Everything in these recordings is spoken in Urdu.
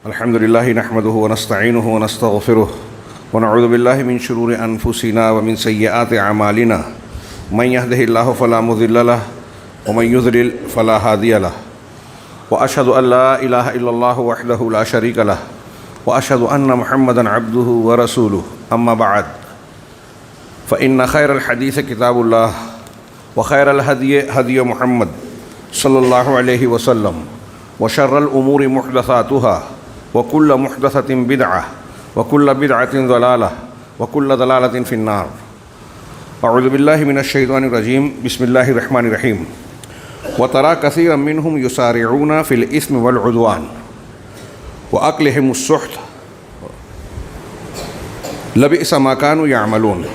الحمد لله نحمده ونستعينه ونستغفره ونعوذ بالله من شرور أنفسنا ومن سيئات أعمالنا من يهده الله فلا مضل له ومن يضلل فلا هادي له وأشهد أن لا إله إلا الله وحده لا شريك له وأشهد أن محمدا عبده ورسوله أما بعد فإن خير الحديث كتاب الله وخير الهدي هدي محمد صلى الله عليه وسلم وشر الأمور محدثاتها وكل محدثة بدعة وكل بدعة ضلالة وكل ضلالة في النار. أعوذ بالله من الشيطان الرجيم. بسم الله الرحمن الرحيم. وترى كثيرا منهم يسارعون في الإثم والعدوان وأكلهم السحت لبئس ما كانوا يعملون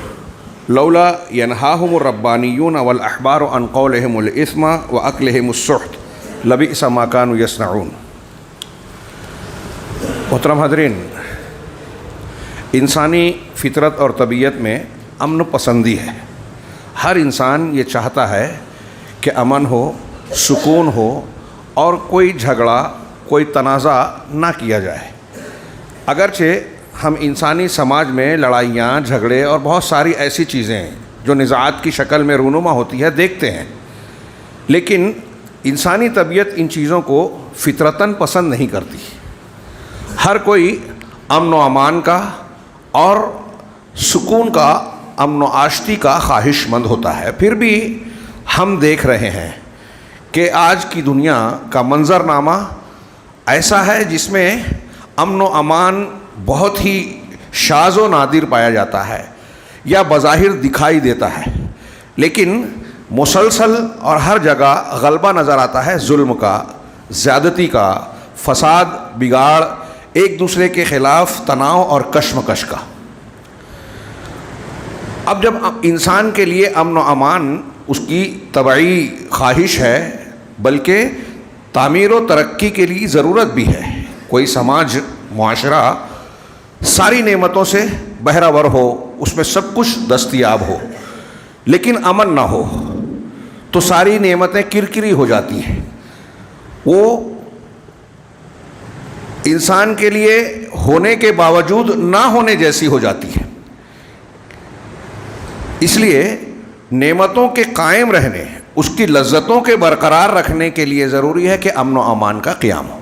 لولا ينهاهم الربانيون والأحبار عن قولهم الإثم وأكلهم السحت لبئس ما كانوا يصنعون. محترم حضرین، انسانی فطرت اور طبیعت میں امن پسندی ہے. ہر انسان یہ چاہتا ہے کہ امن ہو، سکون ہو اور کوئی جھگڑا، کوئی تنازع نہ کیا جائے. اگرچہ ہم انسانی سماج میں لڑائیاں، جھگڑے اور بہت ساری ایسی چیزیں جو نزاعات کی شکل میں رونما ہوتی ہے دیکھتے ہیں، لیکن انسانی طبیعت ان چیزوں کو فطرتاً پسند نہیں کرتی. ہر کوئی امن و امان کا اور سکون کا، امن و آشتی کا خواہش مند ہوتا ہے. پھر بھی ہم دیکھ رہے ہیں کہ آج کی دنیا کا منظرنامہ ایسا ہے جس میں امن و امان بہت ہی شاذ و نادر پایا جاتا ہے یا بظاہر دکھائی دیتا ہے، لیکن مسلسل اور ہر جگہ غلبہ نظر آتا ہے ظلم کا، زیادتی کا، فساد، بگاڑ، ایک دوسرے کے خلاف تناؤ اور کشمکش کا. اب جب انسان کے لیے امن و امان اس کی طبعی خواہش ہے، بلکہ تعمیر و ترقی کے لیے ضرورت بھی ہے. کوئی سماج، معاشرہ ساری نعمتوں سے بہرہور ہو، اس میں سب کچھ دستیاب ہو، لیکن امن نہ ہو تو ساری نعمتیں کرکری ہو جاتی ہیں. وہ انسان کے لیے ہونے کے باوجود نہ ہونے جیسی ہو جاتی ہے. اس لیے نعمتوں کے قائم رہنے، اس کی لذتوں کے برقرار رکھنے کے لیے ضروری ہے کہ امن و امان کا قیام ہو.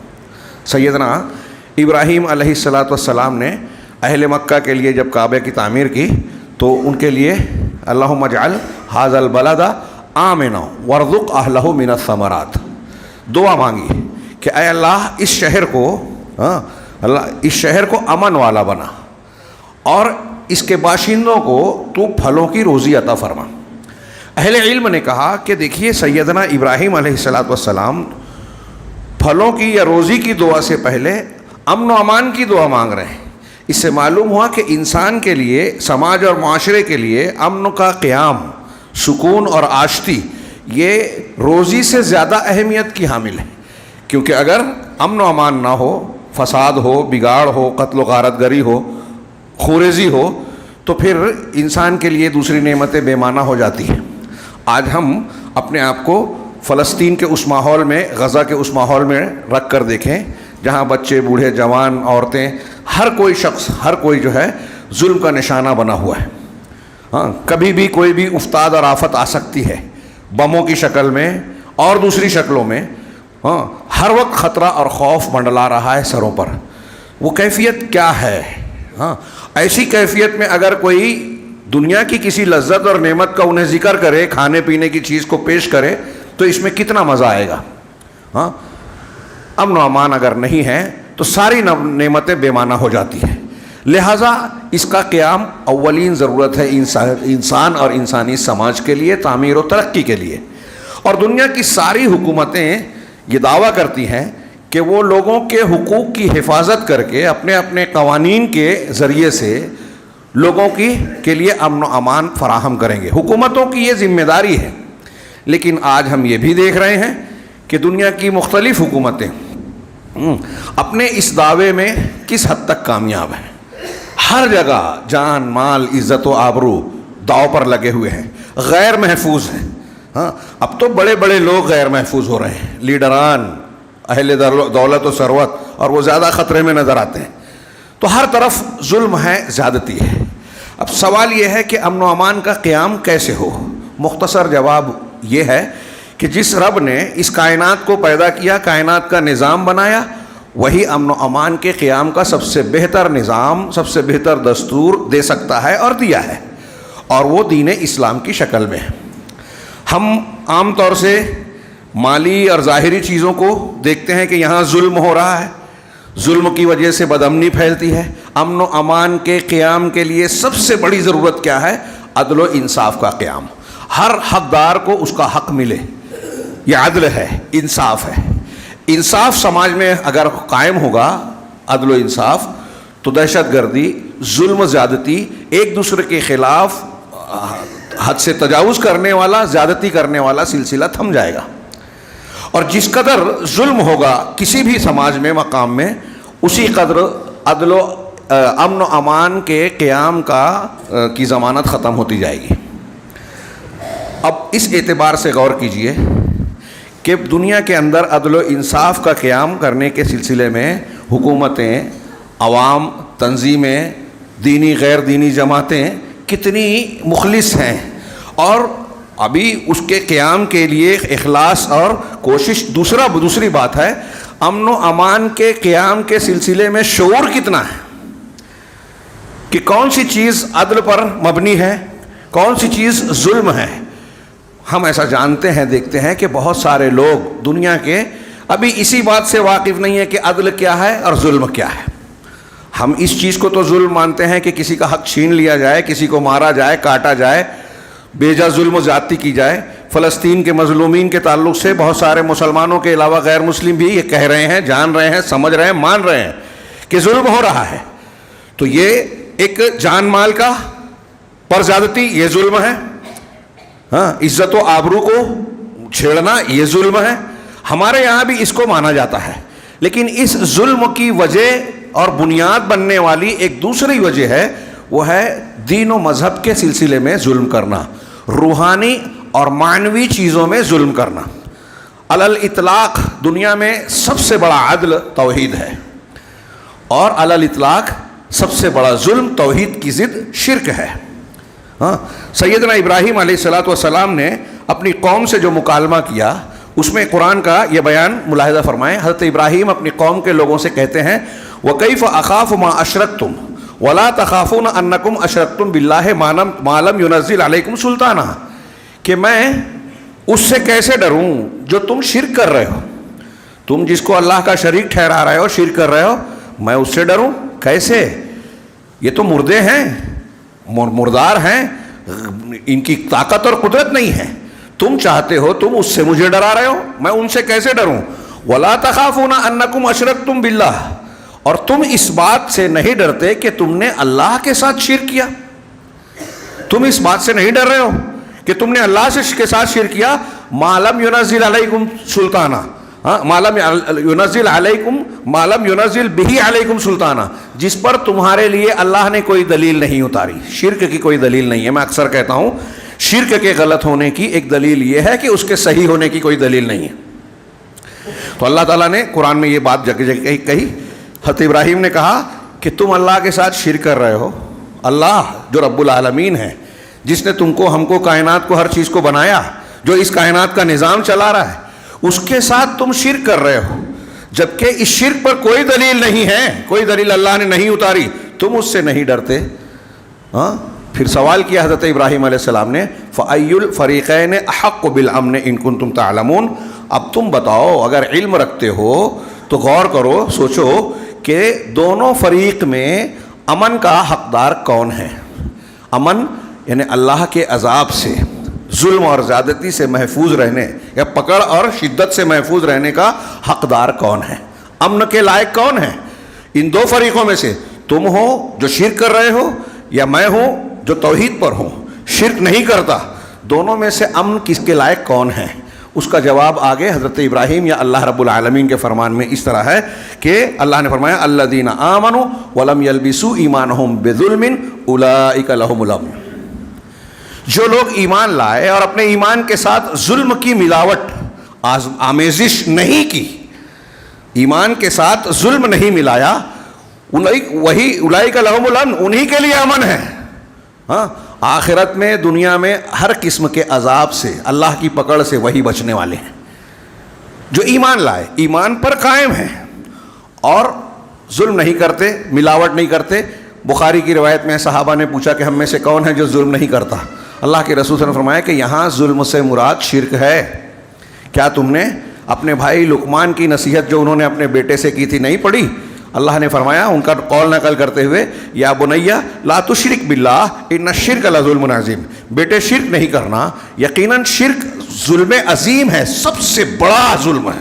سیدنا ابراہیم علیہ السلام نے اہل مکہ کے لیے جب کعبہ کی تعمیر کی تو ان کے لیے اللہم اجعل ھذا البلد آمنا وارزق اہلہ من الثمرات دعا مانگی کہ اے اللہ اس شہر کو امن والا بنا اور اس کے باشندوں کو تو پھلوں کی روزی عطا فرما. اہل علم نے کہا کہ دیکھیے، سیدنا ابراہیم علیہ السلام پھلوں کی یا روزی کی دعا سے پہلے امن و امان کی دعا مانگ رہے ہیں. اس سے معلوم ہوا کہ انسان کے لیے، سماج اور معاشرے کے لیے امن کا قیام، سکون اور آشتی یہ روزی سے زیادہ اہمیت کی حامل ہے. کیونکہ اگر امن و امان نہ ہو، فساد ہو، بگاڑ ہو، قتل و غارت گری ہو، خوریزی ہو، تو پھر انسان کے لیے دوسری نعمتیں بے معنی ہو جاتی ہیں. آج ہم اپنے آپ کو فلسطین کے اس ماحول میں، غزہ کے اس ماحول میں رکھ کر دیکھیں جہاں بچے، بوڑھے، جوان، عورتیں، ہر کوئی شخص، ہر کوئی جو ہے ظلم کا نشانہ بنا ہوا ہے. کبھی بھی کوئی بھی افتاد اور آفت آ سکتی ہے، بموں کی شکل میں اور دوسری شکلوں میں. ہر وقت خطرہ اور خوف منڈلا رہا ہے سروں پر. وہ کیفیت کیا ہے؟ ایسی کیفیت میں اگر کوئی دنیا کی کسی لذت اور نعمت کا انہیں ذکر کرے، کھانے پینے کی چیز کو پیش کرے، تو اس میں کتنا مزہ آئے گا. امن و امان اگر نہیں ہے تو ساری نعمتیں بے معنی ہو جاتی ہیں. لہٰذا اس کا قیام اولین ضرورت ہے انسان اور انسانی سماج کے لیے، تعمیر و ترقی کے لیے. اور دنیا کی ساری حکومتیں یہ دعویٰ کرتی ہیں کہ وہ لوگوں کے حقوق کی حفاظت کر کے اپنے اپنے قوانین کے ذریعے سے لوگوں کے لیے امن و امان فراہم کریں گے. حکومتوں کی یہ ذمہ داری ہے. لیکن آج ہم یہ بھی دیکھ رہے ہیں کہ دنیا کی مختلف حکومتیں اپنے اس دعوے میں کس حد تک کامیاب ہیں. ہر جگہ جان، مال، عزت و آبرو داؤ پر لگے ہوئے ہیں، غیر محفوظ ہیں. اب تو بڑے بڑے لوگ غیر محفوظ ہو رہے ہیں، لیڈران، اہل دولت و ثروت، اور وہ زیادہ خطرے میں نظر آتے ہیں. تو ہر طرف ظلم ہے، زیادتی ہے. اب سوال یہ ہے کہ امن و امان کا قیام کیسے ہو؟ مختصر جواب یہ ہے کہ جس رب نے اس کائنات کو پیدا کیا، کائنات کا نظام بنایا، وہی امن و امان کے قیام کا سب سے بہتر نظام، سب سے بہتر دستور دے سکتا ہے اور دیا ہے، اور وہ دین اسلام کی شکل میں ہے. ہم عام طور سے مالی اور ظاہری چیزوں کو دیکھتے ہیں کہ یہاں ظلم ہو رہا ہے، ظلم کی وجہ سے بدامنی پھیلتی ہے. امن و امان کے قیام کے لیے سب سے بڑی ضرورت کیا ہے؟ عدل و انصاف کا قیام. ہر حقدار کو اس کا حق ملے، یہ عدل ہے، انصاف ہے. انصاف سماج میں اگر قائم ہوگا، عدل و انصاف، تو دہشت گردی، ظلم، زیادتی، ایک دوسرے کے خلاف حد سے تجاوز کرنے والا، زیادتی کرنے والا سلسلہ تھم جائے گا. اور جس قدر ظلم ہوگا کسی بھی سماج میں، مقام میں، اسی قدر عدل و امن و امان کے قیام کی ضمانت ختم ہوتی جائے گی. اب اس اعتبار سے غور کیجئے کہ دنیا کے اندر عدل و انصاف کا قیام کرنے کے سلسلے میں حکومتیں، عوام، تنظیمیں، دینی غیر دینی جماعتیں کتنی مخلص ہیں، اور ابھی اس کے قیام کے لیے اخلاص اور کوشش. دوسری بات ہے، امن و امان کے قیام کے سلسلے میں شعور کتنا ہے کہ کون سی چیز عدل پر مبنی ہے، کون سی چیز ظلم ہے. ہم ایسا جانتے ہیں، دیکھتے ہیں کہ بہت سارے لوگ دنیا کے ابھی اسی بات سے واقف نہیں ہے کہ عدل کیا ہے اور ظلم کیا ہے. ہم اس چیز کو تو ظلم مانتے ہیں کہ کسی کا حق چھین لیا جائے، کسی کو مارا جائے، کاٹا جائے، بیجا ظلم و زیادتی کی جائے. فلسطین کے مظلومین کے تعلق سے بہت سارے مسلمانوں کے علاوہ غیر مسلم بھی یہ کہہ رہے ہیں، جان رہے ہیں، سمجھ رہے ہیں، مان رہے ہیں کہ ظلم ہو رہا ہے. تو یہ ایک جان مال کا پر زیادتی، یہ ظلم ہے. ہاں، عزت و آبرو کو چھیڑنا، یہ ظلم ہے. ہمارے یہاں بھی اس کو مانا جاتا ہے. لیکن اس ظلم کی وجہ اور بنیاد بننے والی ایک دوسری وجہ ہے، وہ ہے دین و مذہب کے سلسلے میں ظلم کرنا، روحانی اور معنوی چیزوں میں ظلم کرنا. علی الاطلاق دنیا میں سب سے بڑا عدل توحید ہے، اور علی الاطلاق سب سے بڑا ظلم توحید کی ضد شرک ہے. ہاں، سیدنا ابراہیم علیہ السلام نے اپنی قوم سے جو مکالمہ کیا، اس میں قرآن کا یہ بیان ملاحظہ فرمائیں. حضرت ابراہیم اپنی قوم کے لوگوں سے کہتے ہیں، وَكَيْفَ أَخَافُ مَا أَشْرَكْتُمْ وَلَا تَخَافُونَ أَنَّكُمْ أَشْرَكْتُمْ بِاللَّهِ مَا لَمْ يُنَزِّلْ عَلَيْكُمْ سُلْطَانًا، کہ میں اس سے کیسے ڈروں جو تم شرک کر رہے ہو. تم جس کو اللہ کا شریک ٹھہرا رہے ہو، شرک کر رہے ہو، میں اس سے ڈروں کیسے؟ یہ تو مردے ہیں، مردار ہیں، ان کی طاقت اور قدرت نہیں ہے. تم چاہتے ہو، تم اس سے مجھے ڈرا رہے ہو، میں ان سے کیسے ڈروں؟ وَلَا تَخَافُونَ أَنَّكُمْ أَشْرَكْتُمْ بِاللَّهِ، اور تم اس بات سے نہیں ڈرتے کہ تم نے اللہ کے ساتھ شرک کیا. تم اس بات سے نہیں ڈر رہے ہو کہ تم نے اللہ کے ساتھ شرک کیا. مَا لَمْ يُنَزِّلْ عَلَيْكُمْ سُلْطَانًا، مَا لَمْ يُنَزِّلْ عَلَيْكُمْ مَا لَمْ يُنَزِّلْ بِهِ عَلَيْكُمْ سُلْطَانًا، جس پر تمہارے لیے اللہ نے کوئی دلیل نہیں اتاری. شرک کی کوئی دلیل نہیں ہے. میں اکثر کہتا ہوں، شرک کے غلط ہونے کی ایک دلیل یہ ہے کہ اس کے صحیح ہونے کی کوئی دلیل نہیں ہے. تو اللہ تعالیٰ نے قرآن میں یہ بات جگہ جگہ کہی. حضرت ابراہیم نے کہا کہ تم اللہ کے ساتھ شرک کر رہے ہو. اللہ جو رب العالمین ہے، جس نے تم کو، ہم کو، کائنات کو، ہر چیز کو بنایا، جو اس کائنات کا نظام چلا رہا ہے، اس کے ساتھ تم شرک کر رہے ہو، جبکہ اس شرک پر کوئی دلیل نہیں ہے، کوئی دلیل اللہ نے نہیں اتاری. تم اس سے نہیں ڈرتے. ہاں، پھر سوال کیا حضرت ابراہیم علیہ السلام نے، فَأَيُّ الْفَرِيقَيْنِ أَحَقُّ بِالْأَمْنِ إِن كُنتُمْ تَعْلَمُونَ. اب تم بتاؤ، اگر علم رکھتے ہو تو غور کرو، سوچو کہ دونوں فریق میں امن کا حقدار کون ہے. امن یعنی اللہ کے عذاب سے، ظلم اور زیادتی سے محفوظ رہنے یا پکڑ اور شدت سے محفوظ رہنے کا حقدار کون ہے، امن کے لائق کون ہے. ان دو فریقوں میں سے تم ہو جو شرک کر رہے ہو، یا میں ہوں جو توحید پر ہوں، شرک نہیں کرتا. دونوں میں سے امن کس کے لائق کون ہے؟ اس کا جواب آگے حضرت ابراہیم یا اللہ رب العالمین کے فرمان میں اس طرح ہے کہ اللہ نے فرمایا، الذین آمنوا ولم یلبسوا ایمانہم بظلم اولئک لہم الامن. جو لوگ ایمان لائے اور اپنے ایمان کے ساتھ ظلم کی ملاوٹ، آمیزش نہیں کی، ایمان کے ساتھ ظلم نہیں ملایا، وہی اولئک لہم الامن، انہی کے لیے امن ہے. ہاں، آخرت میں دنیا میں ہر قسم کے عذاب سے، اللہ کی پکڑ سے وہی بچنے والے ہیں جو ایمان لائے، ایمان پر قائم ہیں اور ظلم نہیں کرتے، ملاوٹ نہیں کرتے. بخاری کی روایت میں صحابہ نے پوچھا کہ ہم میں سے کون ہے جو ظلم نہیں کرتا؟ اللہ کے رسول صلی اللہ علیہ وسلم نے فرمایا کہ یہاں ظلم سے مراد شرک ہے. کیا تم نے اپنے بھائی لقمان کی نصیحت جو انہوں نے اپنے بیٹے سے کی تھی نہیں پڑھی؟ اللہ نے فرمایا ان کا قول نقل کرتے ہوئے، یا بنیا لا تشرک باللہ ان الشرک لظلم عظیم، بیٹے شرک نہیں کرنا، یقیناً شرک ظلم عظیم ہے، سب سے بڑا ظلم ہے.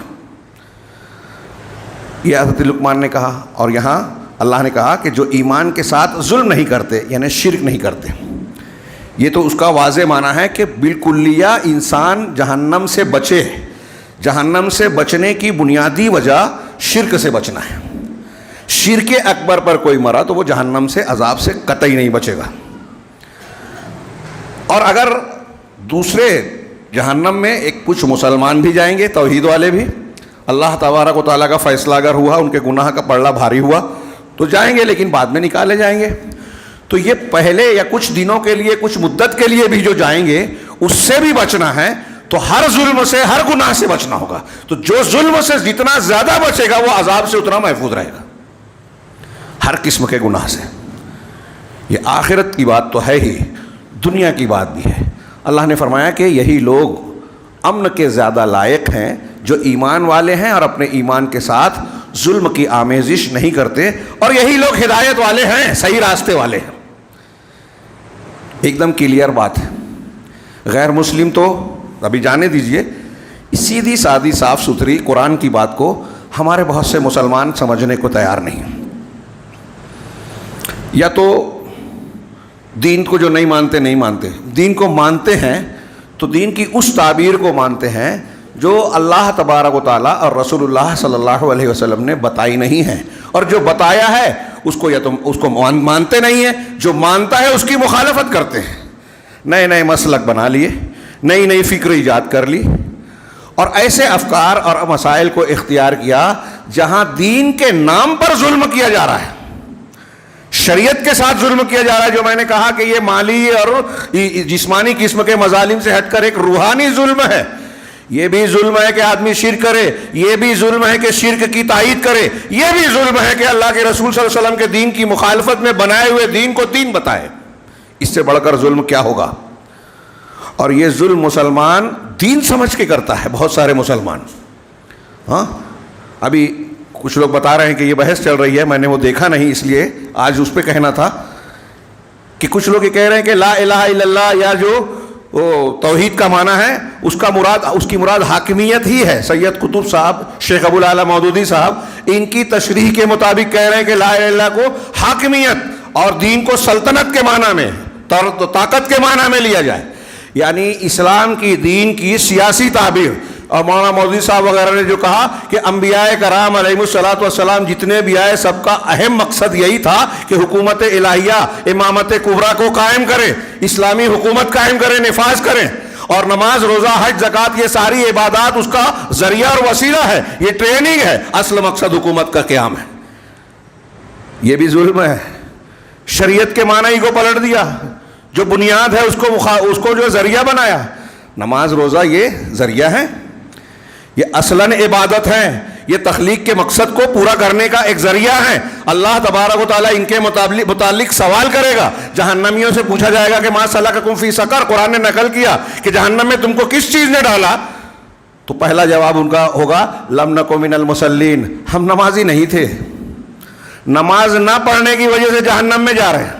یہ حضرت لقمان نے کہا. اور یہاں اللہ نے کہا کہ جو ایمان کے ساتھ ظلم نہیں کرتے یعنی شرک نہیں کرتے. یہ تو اس کا واضح معنی ہے کہ بالکلیہ انسان جہنم سے بچے. جہنم سے بچنے کی بنیادی وجہ شرک سے بچنا ہے. شرک اکبر پر کوئی مرا تو وہ جہنم سے عذاب سے قطعی نہیں بچے گا. اور اگر دوسرے جہنم میں ایک کچھ مسلمان بھی جائیں گے، توحید والے بھی، اللہ تبارک و تعالیٰ کا فیصلہ اگر ہوا، ان کے گناہ کا پلڑا بھاری ہوا تو جائیں گے، لیکن بعد میں نکالے جائیں گے. تو یہ پہلے یا کچھ دنوں کے لیے، کچھ مدت کے لیے بھی جو جائیں گے اس سے بھی بچنا ہے. تو ہر ظلم سے، ہر گناہ سے بچنا ہوگا. تو جو ظلم سے جتنا زیادہ بچے گا وہ عذاب سے اتنا محفوظ رہے گا، ہر قسم کے گناہ سے. یہ آخرت کی بات تو ہے ہی، دنیا کی بات بھی ہے. اللہ نے فرمایا کہ یہی لوگ امن کے زیادہ لائق ہیں جو ایمان والے ہیں اور اپنے ایمان کے ساتھ ظلم کی آمیزش نہیں کرتے، اور یہی لوگ ہدایت والے ہیں، صحیح راستے والے ہیں. ایک دم کلیئر بات ہے. غیر مسلم تو ابھی جانے دیجئے، سیدھی سادھی صاف ستھری قرآن کی بات کو ہمارے بہت سے مسلمان سمجھنے کو تیار نہیں. یا تو دین کو جو نہیں مانتے، دین کو مانتے ہیں تو دین کی اس تعبیر کو مانتے ہیں جو اللہ تبارک و تعالیٰ اور رسول اللہ صلی اللہ علیہ وسلم نے بتائی نہیں ہے، اور جو بتایا ہے اس کو یا تم اس کو مانتے نہیں ہیں، جو مانتا ہے اس کی مخالفت کرتے ہیں. نئے نئے مسلک بنا لیے، نئی نئی فکر ایجاد کر لی، اور ایسے افکار اور مسائل کو اختیار کیا جہاں دین کے نام پر ظلم کیا جا رہا ہے، شریعت کے ساتھ ظلم کیا جا رہا ہے. جو میں نے کہا کہ یہ مالی اور جسمانی قسم کے مظالم سے ہٹ کر ایک روحانی ظلم ہے. یہ بھی ظلم ہے کہ آدمی شرک کرے، یہ بھی ظلم ہے کہ شرک کی تائید کرے، یہ بھی ظلم ہے کہ اللہ کے رسول صلی اللہ علیہ وسلم کے دین کی مخالفت میں بنائے ہوئے دین کو دین بتائے. اس سے بڑھ کر ظلم کیا ہوگا؟ اور یہ ظلم مسلمان دین سمجھ کے کرتا ہے، بہت سارے مسلمان. ہاں، ابھی کچھ لوگ بتا رہے ہیں کہ یہ بحث چل رہی ہے، میں نے وہ دیکھا نہیں اس لیے آج اس پہ کہنا تھا کہ کچھ لوگ یہ کہہ رہے ہیں کہ لا الہ الا اللہ یا جو وہ توحید کا معنی ہے اس کی مراد حاکمیت ہی ہے. سید قطب صاحب، شیخ ابو الاعلی مودودی صاحب ان کی تشریح کے مطابق کہہ رہے ہیں کہ لا الہ الا اللہ کو حاکمیت اور دین کو سلطنت کے معنی میں، طاقت کے معنی میں لیا جائے، یعنی اسلام کی دین کی سیاسی تعبیر. اور مولانا مودودی صاحب وغیرہ نے جو کہا کہ انبیاء کرام علیہ الصلوۃ والسلام جتنے بھی آئے سب کا اہم مقصد یہی تھا کہ حکومت الہیہ، امامت کبریٰ کو قائم کریں، اسلامی حکومت قائم کریں، نفاذ کریں. اور نماز، روزہ، حج، زکوٰۃ، یہ ساری عبادات اس کا ذریعہ اور وسیلہ ہے، یہ ٹریننگ ہے، اصل مقصد حکومت کا قیام ہے. یہ بھی ظلم ہے. شریعت کے معنی کو پلٹ دیا، جو بنیاد ہے اس کو جو ذریعہ بنایا. نماز، روزہ یہ ذریعہ ہے، یہ اصلاً عبادت ہے، یہ تخلیق کے مقصد کو پورا کرنے کا ایک ذریعہ ہے. اللہ تبارک و تعالیٰ ان کے متعلق سوال کرے گا. جہنمیوں سے پوچھا جائے گا کہ ما سلککم فی سقر، قرآن نے نقل کیا کہ جہنم میں تم کو کس چیز نے ڈالا؟ تو پہلا جواب ان کا ہوگا لم نک من المصلین، ہم نمازی نہیں تھے. نماز نہ پڑھنے کی وجہ سے جہنم میں جا رہے ہیں.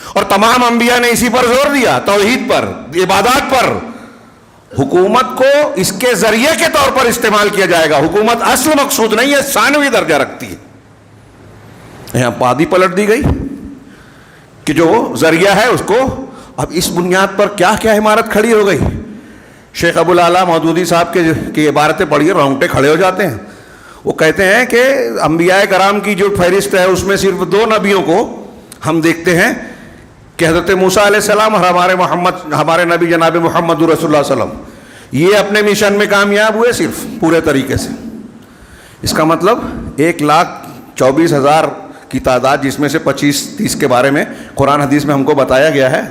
اور تمام انبیاء نے اسی پر زور دیا، توحید پر، عبادات پر. حکومت کو اس کے ذریعے کے طور پر استعمال کیا جائے گا. حکومت اصل مقصود نہیں ہے، ثانوی درجہ رکھتی ہے. یہاں پادی پلٹ دی گئی کہ جو ذریعہ ہے اس کو. اب اس بنیاد پر کیا کیا عمارت کھڑی ہو گئی. شیخ ابو الاعلی مودودی صاحب کی عبارتیں پڑھیے، رونگٹے کھڑے ہو جاتے ہیں. وہ کہتے ہیں کہ انبیاء کرام کی جو فہرست ہے اس میں صرف 2 نبیوں کو ہم دیکھتے ہیں کہ حضرت موسیٰ علیہ السلام اور ہمارے نبی جناب محمد رسول اللہ صلی اللہ علیہ وسلم، یہ اپنے مشن میں کامیاب ہوئے صرف پورے طریقے سے. اس کا مطلب 1,24,000 کی تعداد، جس میں سے 25-30 کے بارے میں قرآن حدیث میں ہم کو بتایا گیا ہے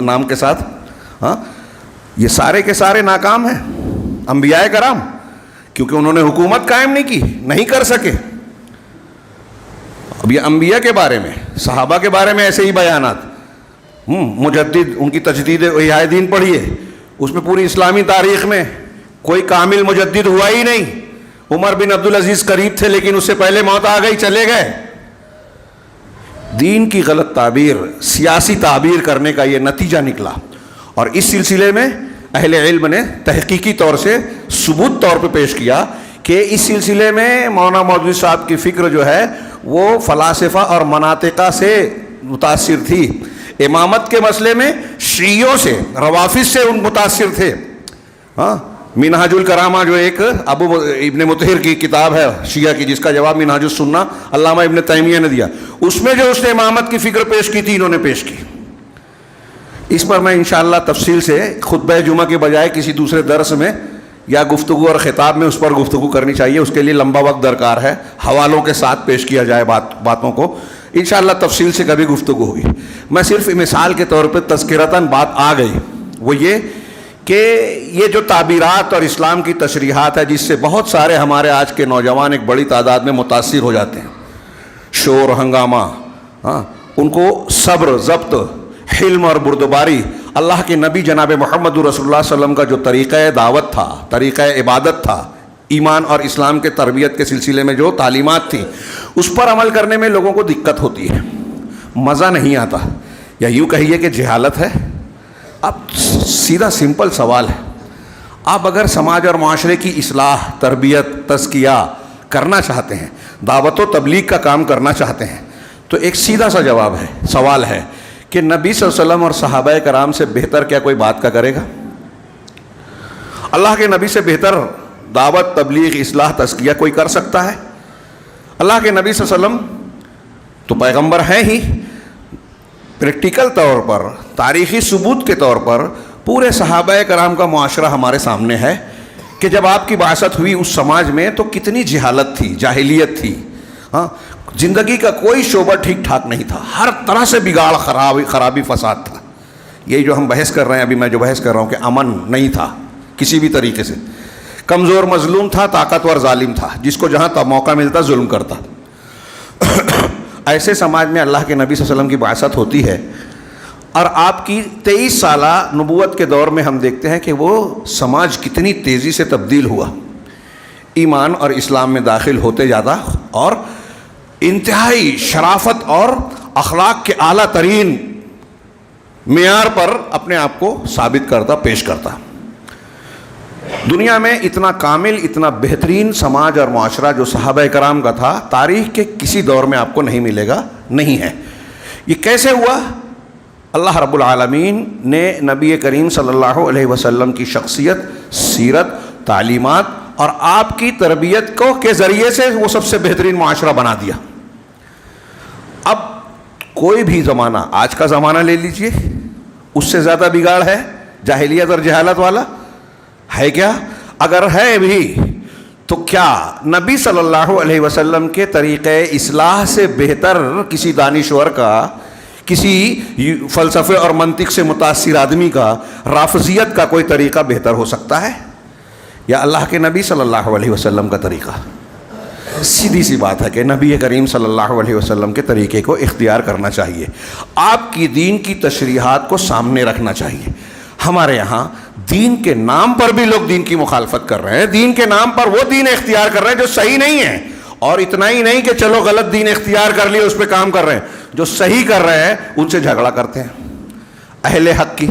نام کے ساتھ. ہاں، یہ سارے کے سارے ناکام ہیں انبیاء کرام، کیونکہ انہوں نے حکومت قائم نہیں کی، نہیں کر سکے. اب یہ انبیاء کے بارے میں، صحابہ کے بارے میں ایسے ہی بیانات. مجدد، ان کی تجدید احیاء دین پڑھیے، اس میں پوری اسلامی تاریخ میں کوئی کامل مجدد ہوا ہی نہیں. عمر بن عبدالعزیز قریب تھے، لیکن اس سے پہلے موت آ گئی، چلے گئے. دین کی غلط تعبیر، سیاسی تعبیر کرنے کا یہ نتیجہ نکلا. اور اس سلسلے میں اہل علم نے تحقیقی طور سے ثبوت طور پہ پیش کیا کہ اس سلسلے میں مولانا مودودی صاحب کی فکر جو ہے وہ فلاسفہ اور مناطقہ سے متاثر تھی. امامت کے مسئلے میں شیعوں سے، روافض سے ان متاثر تھے. ہاں، منہاج الکرامہ جو ایک ابو ابن مطہر کی کتاب ہے شیعہ کی، جس کا جواب منہاج السنہ علامہ ابن تیمیہ نے دیا، اس میں جو اس نے امامت کی فکر پیش کی تھی، انہوں نے پیش کی. اس پر میں انشاءاللہ تفصیل سے خطبہ جمعہ کے بجائے کسی دوسرے درس میں یا گفتگو اور خطاب میں اس پر گفتگو کرنی چاہیے. اس کے لیے لمبا وقت درکار ہے، حوالوں کے ساتھ پیش کیا جائے باتوں کو. انشاءاللہ تفصیل سے کبھی گفتگو ہوگی. میں صرف مثال کے طور پہ تذکرتاً بات آ گئی، وہ یہ کہ یہ جو تعبیرات اور اسلام کی تشریحات ہے، جس سے بہت سارے ہمارے آج کے نوجوان ایک بڑی تعداد میں متاثر ہو جاتے ہیں، شور ہنگامہ، ہاں، ان کو صبر، ضبط، حلم اور بردباری، اللہ کے نبی جناب محمد رسول اللہ صلی اللہ علیہ وسلم کا جو طریقہ دعوت تھا، طریقہ عبادت تھا، ایمان اور اسلام کے تربیت کے سلسلے میں جو تعلیمات تھیں، اس پر عمل کرنے میں لوگوں کو دقت ہوتی ہے، مزہ نہیں آتا، یا یوں کہیے کہ جہالت ہے. اب سیدھا سمپل سوال ہے، آپ اگر سماج اور معاشرے کی اصلاح، تربیت، تزکیہ کرنا چاہتے ہیں، دعوت و تبلیغ کا کام کرنا چاہتے ہیں، تو ایک سیدھا سا جواب ہے، سوال ہے کہ نبی صلی اللہ علیہ وسلم اور صحابہ کرام سے بہتر کیا کوئی بات کا کرے گا؟ اللہ کے نبی سے بہتر دعوت، تبلیغ، اصلاح، تزکیہ کوئی کر سکتا ہے؟ اللہ کے نبی صلی اللہ علیہ وسلم تو پیغمبر ہیں ہی، پریکٹیکل طور پر، تاریخی ثبوت کے طور پر پورے صحابہ کرام کا معاشرہ ہمارے سامنے ہے کہ جب آپ کی بعثت ہوئی اس سماج میں تو کتنی جہالت تھی، جاہلیت تھی. ہاں، زندگی کا کوئی شعبہ ٹھیک ٹھاک نہیں تھا، ہر طرح سے بگاڑ، خرابی، فساد تھا. یہی جو ہم بحث کر رہے ہیں، ابھی میں جو بحث کر رہا ہوں کہ امن نہیں تھا کسی بھی طریقے سے. کمزور مظلوم تھا، طاقتور ظالم تھا، جس کو جہاں موقع ملتا ظلم کرتا. ایسے سماج میں اللہ کے نبی صلی اللہ علیہ وسلم کی بعثت ہوتی ہے، اور آپ کی 23 سالہ نبوت کے دور میں ہم دیکھتے ہیں کہ وہ سماج کتنی تیزی سے تبدیل ہوا، ایمان اور اسلام میں داخل ہوتے جاتا، اور انتہائی شرافت اور اخلاق کے اعلیٰ ترین معیار پر اپنے آپ کو ثابت کرتا، پیش کرتا. دنیا میں اتنا کامل، اتنا بہترین سماج اور معاشرہ جو صحابہ کرام کا تھا، تاریخ کے کسی دور میں آپ کو نہیں ملے گا، نہیں ہے. یہ کیسے ہوا؟ اللہ رب العالمین نے نبی کریم صلی اللہ علیہ وسلم کی شخصیت، سیرت، تعلیمات اور آپ کی تربیت کو کے ذریعے سے وہ سب سے بہترین معاشرہ بنا دیا. اب کوئی بھی زمانہ، آج کا زمانہ لے لیجئے، اس سے زیادہ بگاڑ ہے، جاہلیت اور جہالت والا ہے کیا؟ اگر ہے بھی تو کیا نبی صلی اللہ علیہ وسلم کے طریقہ اصلاح سے بہتر کسی دانشور کا، کسی فلسفے اور منطق سے متاثر آدمی کا، رافضیت کا کوئی طریقہ بہتر ہو سکتا ہے؟ یا اللہ کے نبی صلی اللہ علیہ وسلم کا طریقہ؟ سیدھی سی بات ہے کہ نبی کریم صلی اللہ علیہ وسلم کے طریقے کو اختیار کرنا چاہیے، آپ کی دین کی تشریحات کو سامنے رکھنا چاہیے. ہمارے یہاں دین کے نام پر بھی لوگ دین کی مخالفت کر رہے ہیں، دین کے نام پر وہ دین اختیار کر رہے ہیں جو صحیح نہیں ہے، اور اتنا ہی نہیں کہ چلو غلط دین اختیار کر لیے اس پہ کام کر رہے ہیں، جو صحیح کر رہے ہیں ان سے جھگڑا کرتے ہیں. اہل حق کی،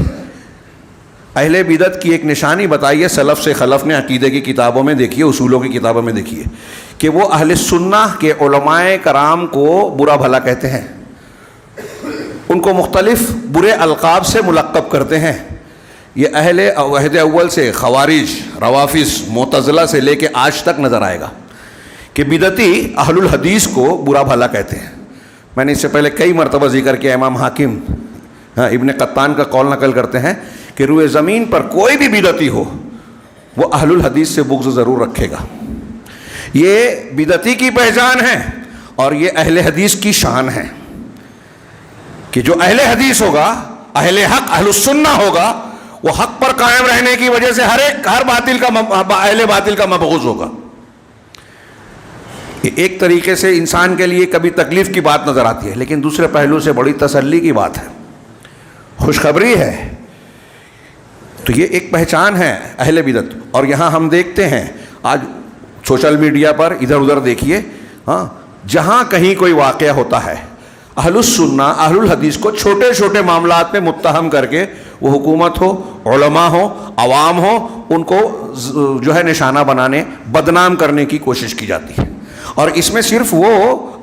اہل بدعت کی ایک نشانی بتائیے سلف سے خلف نے عقیدے کی کتابوں میں دیکھیے، اصولوں کی کتابوں میں دیکھیے کہ وہ اہل سنہ کے علماء کرام کو برا بھلا کہتے ہیں، ان کو مختلف برے القاب سے ملقب کرتے ہیں. یہ اہل عہد اول سے خوارج، روافض، معتزلہ سے لے کے آج تک نظر آئے گا کہ بدعتی اہل الحدیث کو برا بھلا کہتے ہیں. میں نے اس سے پہلے کئی مرتبہ ذکر کیا، امام حاکم ابن قطان کا قول نقل کرتے ہیں کہ روئے زمین پر کوئی بھی بدعتی ہو وہ اہل الحدیث سے بغض ضرور رکھے گا. یہ بدعتی کی پہچان ہے اور یہ اہل حدیث کی شان ہے کہ جو اہل حدیث ہوگا، اہل حق، اہل السنہ ہوگا، وہ حق پر قائم رہنے کی وجہ سے ہر باطل کا اہل باطل کا مبغوض ہوگا. ایک طریقے سے انسان کے لیے کبھی تکلیف کی بات نظر آتی ہے، لیکن دوسرے پہلو سے بڑی تسلی کی بات ہے، خوشخبری ہے. تو یہ ایک پہچان ہے اہل بدعت. اور یہاں ہم دیکھتے ہیں آج سوشل میڈیا پر ادھر ادھر دیکھیے، ہاں جہاں کہیں کوئی واقعہ ہوتا ہے، اہل السنہ اہل الحدیث کو چھوٹے چھوٹے معاملات میں متہم کر کے، وہ حکومت ہو، علماء ہو، عوام ہو، ان کو جو ہے نشانہ بنانے، بدنام کرنے کی کوشش کی جاتی ہے. اور اس میں صرف وہ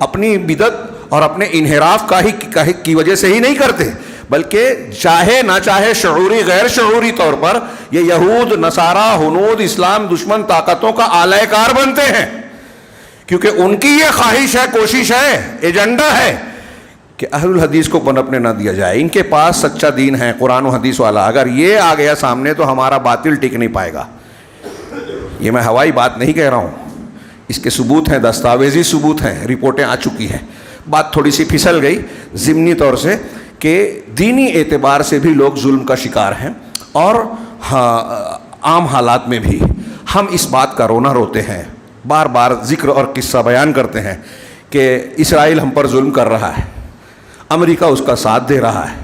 اپنی بدعت اور اپنے انحراف کی وجہ سے ہی نہیں کرتے، بلکہ چاہے نہ چاہے شعوری غیر شعوری طور پر یہ یہود، نصارہ، ہنود، اسلام دشمن طاقتوں کا آلہ کار بنتے ہیں، کیونکہ ان کی یہ خواہش ہے، کوشش ہے، ایجنڈا ہے کہ اہل الحدیث کو پنپنے نہ دیا جائے. ان کے پاس سچا دین ہے، قرآن و حدیث والا، اگر یہ آ گیا سامنے تو ہمارا باطل ٹک نہیں پائے گا. یہ میں ہوائی بات نہیں کہہ رہا ہوں، اس کے ثبوت ہیں، دستاویزی ثبوت ہیں، رپورٹیں آ چکی ہیں. بات تھوڑی سی پھسل گئی ضمنی طور سے کہ دینی اعتبار سے بھی لوگ ظلم کا شکار ہیں، اور عام حالات میں بھی ہم اس بات کا رونا روتے ہیں، بار بار ذکر اور قصہ بیان کرتے ہیں کہ اسرائیل ہم پر ظلم کر رہا ہے، امریکہ اس کا ساتھ دے رہا ہے،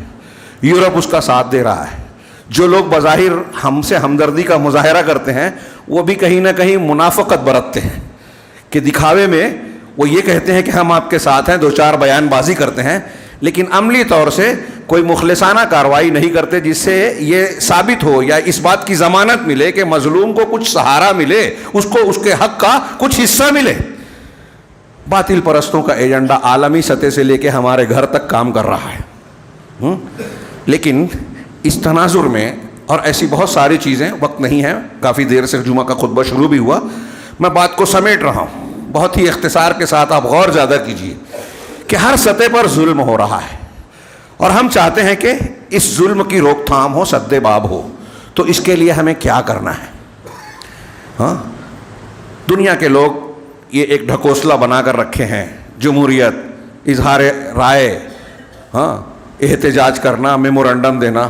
یورپ اس کا ساتھ دے رہا ہے. جو لوگ بظاہر ہم سے ہمدردی کا مظاہرہ کرتے ہیں وہ بھی کہیں نہ کہیں منافقت برتتے ہیں کہ دکھاوے میں وہ یہ کہتے ہیں کہ ہم آپ کے ساتھ ہیں، دو چار بیان بازی کرتے ہیں، لیکن عملی طور سے کوئی مخلصانہ کارروائی نہیں کرتے جس سے یہ ثابت ہو یا اس بات کی ضمانت ملے کہ مظلوم کو کچھ سہارا ملے، اس کو اس کے حق کا کچھ حصہ ملے. باطل پرستوں کا ایجنڈا عالمی سطح سے لے کے ہمارے گھر تک کام کر رہا ہے. لیکن اس تناظر میں اور ایسی بہت ساری چیزیں، وقت نہیں ہے، کافی دیر سے جمعہ کا خطبہ شروع بھی ہوا، میں بات کو سمیٹ رہا ہوں بہت ہی اختصار کے ساتھ. آپ غور زیادہ کیجیے کہ ہر سطح پر ظلم ہو رہا ہے، اور ہم چاہتے ہیں کہ اس ظلم کی روک تھام ہو، سد باب ہو. تو اس کے لیے ہمیں کیا کرنا ہے؟ ہاں دنیا کے لوگ یہ ایک ڈھکوسلا بنا کر رکھے ہیں، جمہوریت، اظہار رائے، ہاں احتجاج کرنا، میمورنڈم دینا.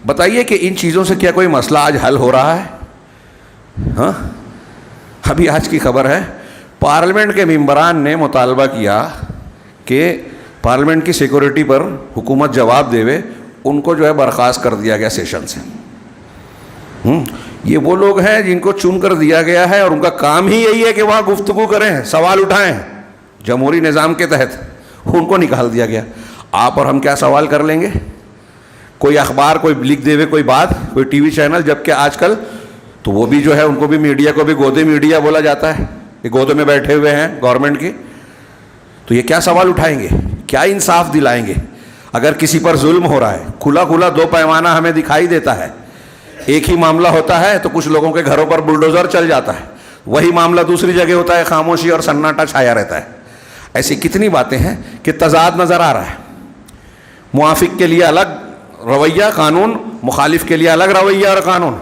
بتائیے کہ ان چیزوں سے کیا کوئی مسئلہ آج حل ہو رہا ہے؟ ہاں ابھی آج کی خبر ہے، پارلیمنٹ کے ممبران نے مطالبہ کیا کہ پارلیمنٹ کی سیکورٹی پر حکومت جواب دے، ان کو جو ہے برخاست کر دیا گیا سیشن سے. یہ وہ لوگ ہیں جن کو چن کر دیا گیا ہے اور ان کا کام ہی یہی ہے کہ وہاں گفتگو کریں، سوال اٹھائیں جمہوری نظام کے تحت. ان کو نکال دیا گیا. آپ اور ہم کیا سوال کر لیں گے؟ کوئی اخبار کوئی لکھ دے ہوئے کوئی بات، کوئی ٹی وی چینل، جبکہ آج کل تو وہ بھی جو ہے ان کو بھی میڈیا کو بھی گودے میڈیا بولا جاتا ہے کہ گودے میں بیٹھے ہوئے ہیں گورنمنٹ کی. تو یہ کیا سوال اٹھائیں گے؟ کیا انصاف دلائیں گے؟ اگر کسی پر ظلم ہو رہا ہے، کھلا کھلا دو پیمانہ ہمیں دکھائی دیتا ہے. ایک ہی معاملہ ہوتا ہے تو کچھ لوگوں کے گھروں پر بلڈوزر چل جاتا ہے، وہی معاملہ دوسری جگہ ہوتا ہے، خاموشی اور سناٹا چھایا رہتا ہے. ایسی کتنی باتیں ہیں کہ تضاد نظر آ رہا ہے. موافق کے لیے الگ رویہ قانون، مخالف کے لیے الگ رویہ اور قانون.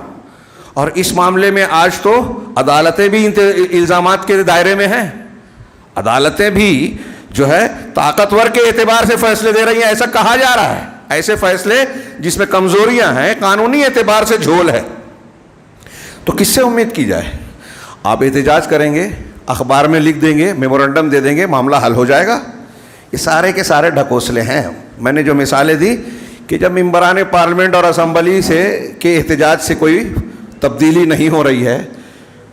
اور اس معاملے میں آج تو عدالتیں بھی الزامات کے دائرے میں ہیں. عدالتیں بھی جو ہے طاقتور کے اعتبار سے فیصلے دے رہی ہیں، ایسا کہا جا رہا ہے. ایسے فیصلے جس میں کمزوریاں ہیں، قانونی اعتبار سے جھول ہے. تو کس سے امید کی جائے؟ آپ احتجاج کریں گے، اخبار میں لکھ دیں گے، میمورنڈم دے دیں گے، معاملہ حل ہو جائے گا؟ یہ سارے کے سارے ڈھکوسلے ہیں. میں نے جو مثالیں دی کہ جب ممبران پارلیمنٹ اور اسمبلی سے کے احتجاج سے کوئی تبدیلی نہیں ہو رہی ہے،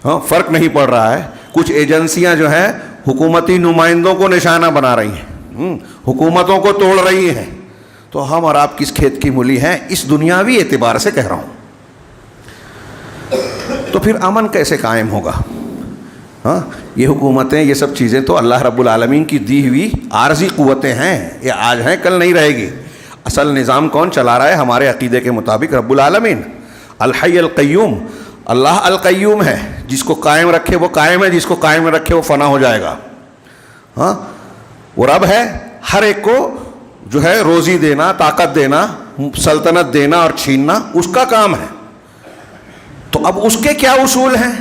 ہاں فرق نہیں پڑ رہا ہے، کچھ ایجنسیاں جو ہیں حکومتی نمائندوں کو نشانہ بنا رہی ہیں، حکومتوں کو توڑ رہی ہیں، تو ہم اور آپ کس کھیت کی مولی ہیں؟ اس دنیاوی اعتبار سے کہہ رہا ہوں. تو پھر امن کیسے قائم ہوگا؟ ہاں یہ حکومتیں، یہ سب چیزیں تو اللہ رب العالمین کی دی ہوئی عارضی قوتیں ہیں. یہ آج ہیں، کل نہیں رہے گی. اصل نظام کون چلا رہا ہے ہمارے عقیدے کے مطابق؟ رب العالمین، الحی القیوم. اللہ القیوم ہے، جس کو قائم رکھے وہ قائم ہے، جس کو قائم رکھے وہ فنا ہو جائے گا. ہاں وہ رب ہے، ہر ایک کو جو ہے روزی دینا، طاقت دینا، سلطنت دینا اور چھیننا اس کا کام ہے. تو اب اس کے کیا اصول ہیں؟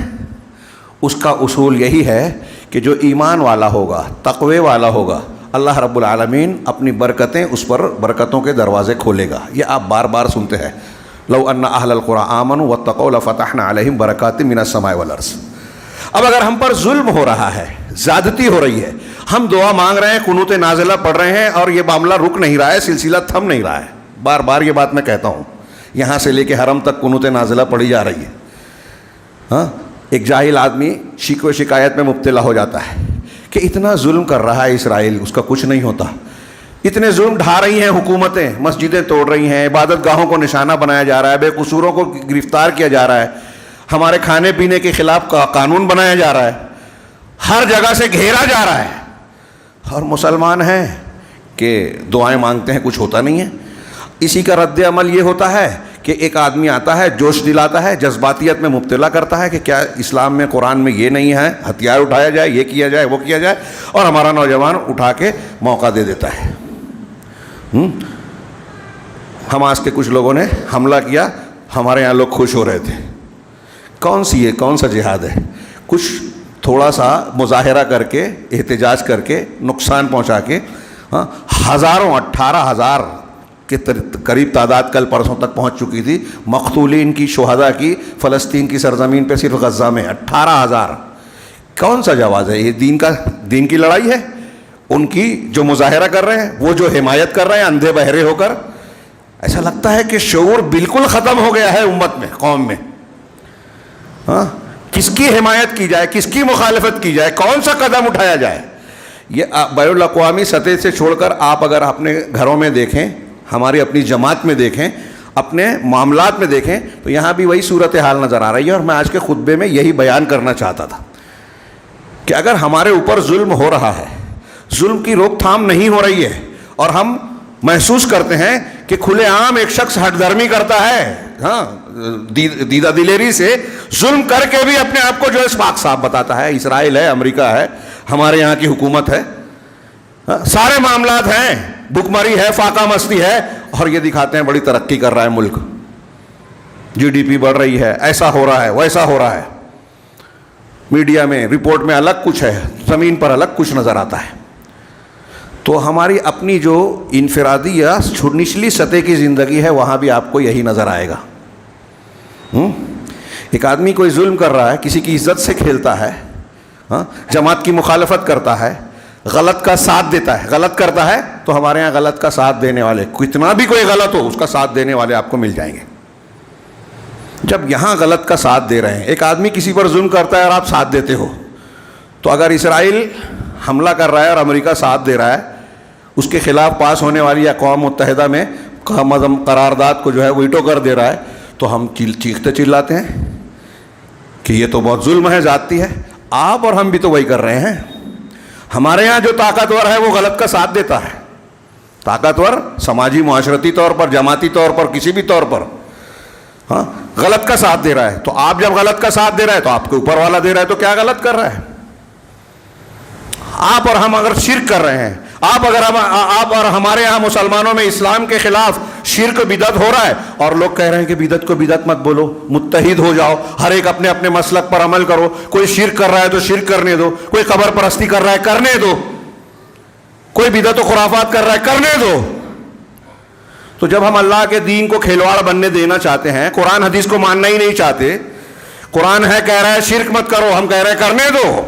اس کا اصول یہی ہے کہ جو ایمان والا ہوگا، تقوی والا ہوگا، اللہ رب العالمین اپنی برکتیں اس پر برکتوں کے دروازے کھولے گا. یہ آپ بار بار سنتے ہیں، لو ان اہل القرى آمنوا واتقوا لفتحنا علیہم برکات من السماء والارض. اب اگر ہم پر ظلم ہو رہا ہے، زیادتی ہو رہی ہے، ہم دعا مانگ رہے ہیں، قنوت نازلہ پڑھ رہے ہیں، اور یہ معاملہ رک نہیں رہا ہے، سلسلہ تھم نہیں رہا ہے. بار بار یہ بات میں کہتا ہوں، یہاں سے لے کے حرم تک قنوت نازلہ پڑھی جا رہی ہے. ہاں، ایک جاہل آدمی شکوے شکایت میں مبتلا ہو جاتا ہے کہ اتنا ظلم کر رہا ہے اسرائیل، اس کا کچھ نہیں ہوتا. اتنے ظلم ڈھا رہی ہیں حکومتیں، مسجدیں توڑ رہی ہیں، عبادت گاہوں کو نشانہ بنایا جا رہا ہے، بے قصوروں کو گرفتار کیا جا رہا ہے، ہمارے کھانے پینے کے خلاف قانون بنایا جا رہا ہے، ہر جگہ سے گھیرا جا رہا ہے، اور مسلمان ہیں کہ دعائیں مانگتے ہیں، کچھ ہوتا نہیں ہے. اسی کا رد عمل یہ ہوتا ہے کہ ایک آدمی آتا ہے، جوش دلاتا ہے، جذباتیت میں مبتلا کرتا ہے کہ کیا اسلام میں، قرآن میں یہ نہیں ہے، ہتھیار اٹھایا جائے، یہ کیا جائے، وہ کیا جائے، اور ہمارا نوجوان اٹھا کے موقع دے دیتا ہے. حماس کے کچھ لوگوں نے حملہ کیا، ہمارے یہاں لوگ خوش ہو رہے تھے. کون سا جہاد ہے؟ کچھ تھوڑا سا مظاہرہ کر کے، احتجاج کر کے، نقصان پہنچا کے، ہزاروں، 18,000 کے قریب تعداد کل پرسوں تک پہنچ چکی تھی مقتولین کی، شہداء کی، فلسطین کی سرزمین پہ صرف غزہ میں 18,000. کون سا جواز ہے یہ؟ دین کی لڑائی ہے. ان کی جو مظاہرہ کر رہے ہیں، وہ جو حمایت کر رہے ہیں اندھے بہرے ہو کر. ایسا لگتا ہے کہ شعور بالکل ختم ہو گیا ہے امت میں، قوم میں. ہاں، کس کی حمایت کی جائے، کس کی مخالفت کی جائے، کون سا قدم اٹھایا جائے؟ یہ بین الاقوامی سطح سے چھوڑ کر آپ اگر اپنے گھروں میں دیکھیں، ہماری اپنی جماعت میں دیکھیں، اپنے معاملات میں دیکھیں، تو یہاں بھی وہی صورتحال نظر آ رہی ہے. اور میں آج کے خطبے میں یہی بیان کرنا چاہتا تھا کہ اگر ہمارے اوپر ظلم ہو رہا ہے، ظلم کی روک تھام نہیں ہو رہی ہے، اور ہم محسوس کرتے ہیں کہ کھلے عام ایک شخص ہٹ درمی کرتا ہے، ہاں، دیدہ دلیری سے ظلم کر کے بھی اپنے آپ کو جو ہے پاک صاف بتاتا ہے، اسرائیل ہے، امریکہ ہے، ہمارے یہاں کی حکومت ہے، سارے معاملات ہیں، بھوک مری ہے، فاقہ مستی ہے، اور یہ دکھاتے ہیں بڑی ترقی کر رہا ہے ملک، GDP بڑھ رہی ہے، ایسا ہو رہا ہے، ویسا ہو رہا ہے. میڈیا میں، رپورٹ میں الگ کچھ ہے، زمین پر الگ کچھ نظر آتا ہے. تو ہماری اپنی جو انفرادی یا نچلی سطح کی زندگی ہے، وہاں بھی آپ کو یہی نظر آئے گا. ایک آدمی کوئی ظلم کر رہا ہے، کسی کی عزت سے کھیلتا ہے، جماعت کی مخالفت کرتا ہے، غلط کا ساتھ دیتا ہے، غلط کرتا ہے تو ہمارے یہاں غلط کا ساتھ دینے والے، کتنا بھی کوئی غلط ہو اس کا ساتھ دینے والے آپ کو مل جائیں گے. جب یہاں غلط کا ساتھ دے رہے ہیں، ایک آدمی کسی پر ظلم کرتا ہے اور آپ ساتھ دیتے ہو، تو اگر اسرائیل حملہ کر رہا ہے اور امریکہ ساتھ دے رہا ہے، اس کے خلاف پاس ہونے والی اقوام متحدہ میں قرارداد کو جو ہے ویٹو کر دے رہا ہے، تو ہم چیختے چلاتے ہیں کہ یہ تو بہت ظلم ہے، زیادتی ہے. آپ اور ہم بھی تو وہی کر رہے ہیں. ہمارے ہاں جو طاقتور ہے وہ غلط کا ساتھ دیتا ہے. طاقتور سماجی معاشرتی طور پر، جماعتی طور پر، کسی بھی طور پر، ہاں، غلط کا ساتھ دے رہا ہے. تو آپ جب غلط کا ساتھ دے رہا ہے تو آپ کے اوپر والا دے رہا ہے، تو کیا غلط کر رہا ہے؟ آپ اور ہم اگر شرک کر رہے ہیں، آپ اور ہمارے ہاں مسلمانوں میں اسلام کے خلاف شرک بدعت ہو رہا ہے، اور لوگ کہہ رہے ہیں کہ بدعت کو بدعت مت بولو، متحد ہو جاؤ، ہر ایک اپنے اپنے مسلک پر عمل کرو، کوئی شرک کر رہا ہے تو شرک کرنے دو، کوئی قبر پرستی کر رہا ہے کرنے دو، کوئی بدعت و خرافات کر رہا ہے کرنے دو. تو جب ہم اللہ کے دین کو کھلواڑ بننے دینا چاہتے ہیں، قرآن حدیث کو ماننا ہی نہیں چاہتے، قرآن ہے کہہ رہا ہے شرک مت کرو، ہم کہہ رہے ہیں کرنے دو.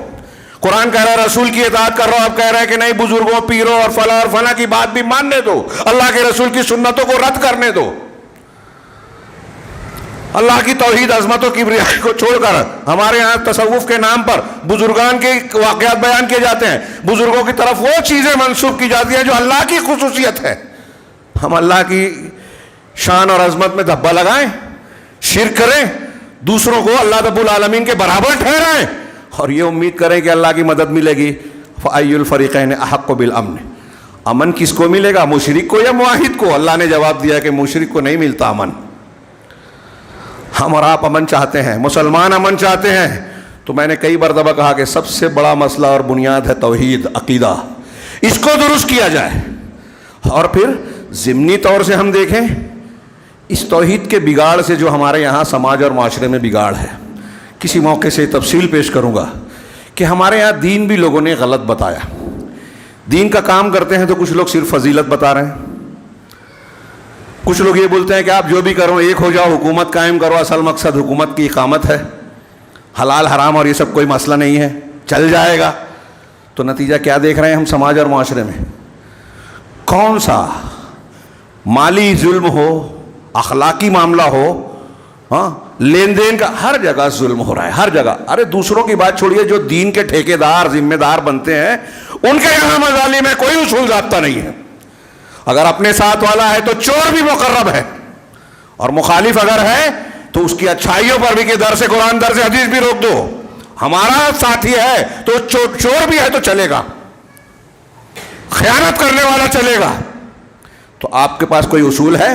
قرآن کہہ رہا ہے رسول کی اطاعت کر رہا ہو، آپ کہہ رہے ہیں کہ نہیں، بزرگوں، پیروں اور فلاں اور فلاں کی بات بھی ماننے دو، اللہ کے رسول کی سنتوں کو رد کرنے دو. اللہ کی توحید، عظمت و کبریائی کو چھوڑ کر ہمارے ہاں تصوف کے نام پر بزرگان کے واقعات بیان کیے جاتے ہیں، بزرگوں کی طرف وہ چیزیں منسوب کی جاتی ہیں جو اللہ کی خصوصیت ہے. ہم اللہ کی شان اور عظمت میں دھبا لگائیں، شرک کریں، دوسروں کو اللہ رب العالمین کے برابر ٹھہرائیں، اور یہ امید کریں کہ اللہ کی مدد ملے گی. فَأَيُّ الْفَرِيقَيْنِ أَحَقُّ بِالْأَمْنِ، امن کس کو ملے گا، مشرک کو یا موحد کو؟ اللہ نے جواب دیا کہ مشرک کو نہیں ملتا امن. ہم اور آپ امن چاہتے ہیں، مسلمان امن چاہتے ہیں. تو میں نے کئی مرتبہ کہا کہ سب سے بڑا مسئلہ اور بنیاد ہے توحید، عقیدہ. اس کو درست کیا جائے، اور پھر ضمنی طور سے ہم دیکھیں اس توحید کے بگاڑ سے جو ہمارے یہاں سماج اور معاشرے میں بگاڑ ہے. کسی موقع سے تفصیل پیش کروں گا کہ ہمارے یہاں دین بھی لوگوں نے غلط بتایا. دین کا کام کرتے ہیں تو کچھ لوگ صرف فضیلت بتا رہے ہیں, کچھ لوگ یہ بولتے ہیں کہ آپ جو بھی کرو ایک ہو جاؤ, حکومت قائم کرو, اصل مقصد حکومت کی اقامت ہے, حلال حرام اور یہ سب کوئی مسئلہ نہیں ہے, چل جائے گا. تو نتیجہ کیا دیکھ رہے ہیں ہم سماج اور معاشرے میں؟ کون سا مالی ظلم ہو, اخلاقی معاملہ ہو, ہاں لین دین کا, ہر جگہ ظلم ہو رہا ہے, ہر جگہ. ارے دوسروں کی بات چھوڑیے, جو دین کے ٹھیکیدار ذمہ دار بنتے ہیں ان کے یہاں مظالم میں کوئی اصول ضابطہ نہیں ہے. اگر اپنے ساتھ والا ہے تو چور بھی مقرب ہے, اور مخالف اگر ہے تو اس کی اچھائیوں پر بھی کہ درس قرآن درس حدیث بھی روک دو. ہمارا ساتھی ہے تو چور بھی ہے تو چلے گا, خیانت کرنے والا چلے گا. تو آپ کے پاس کوئی اصول ہے؟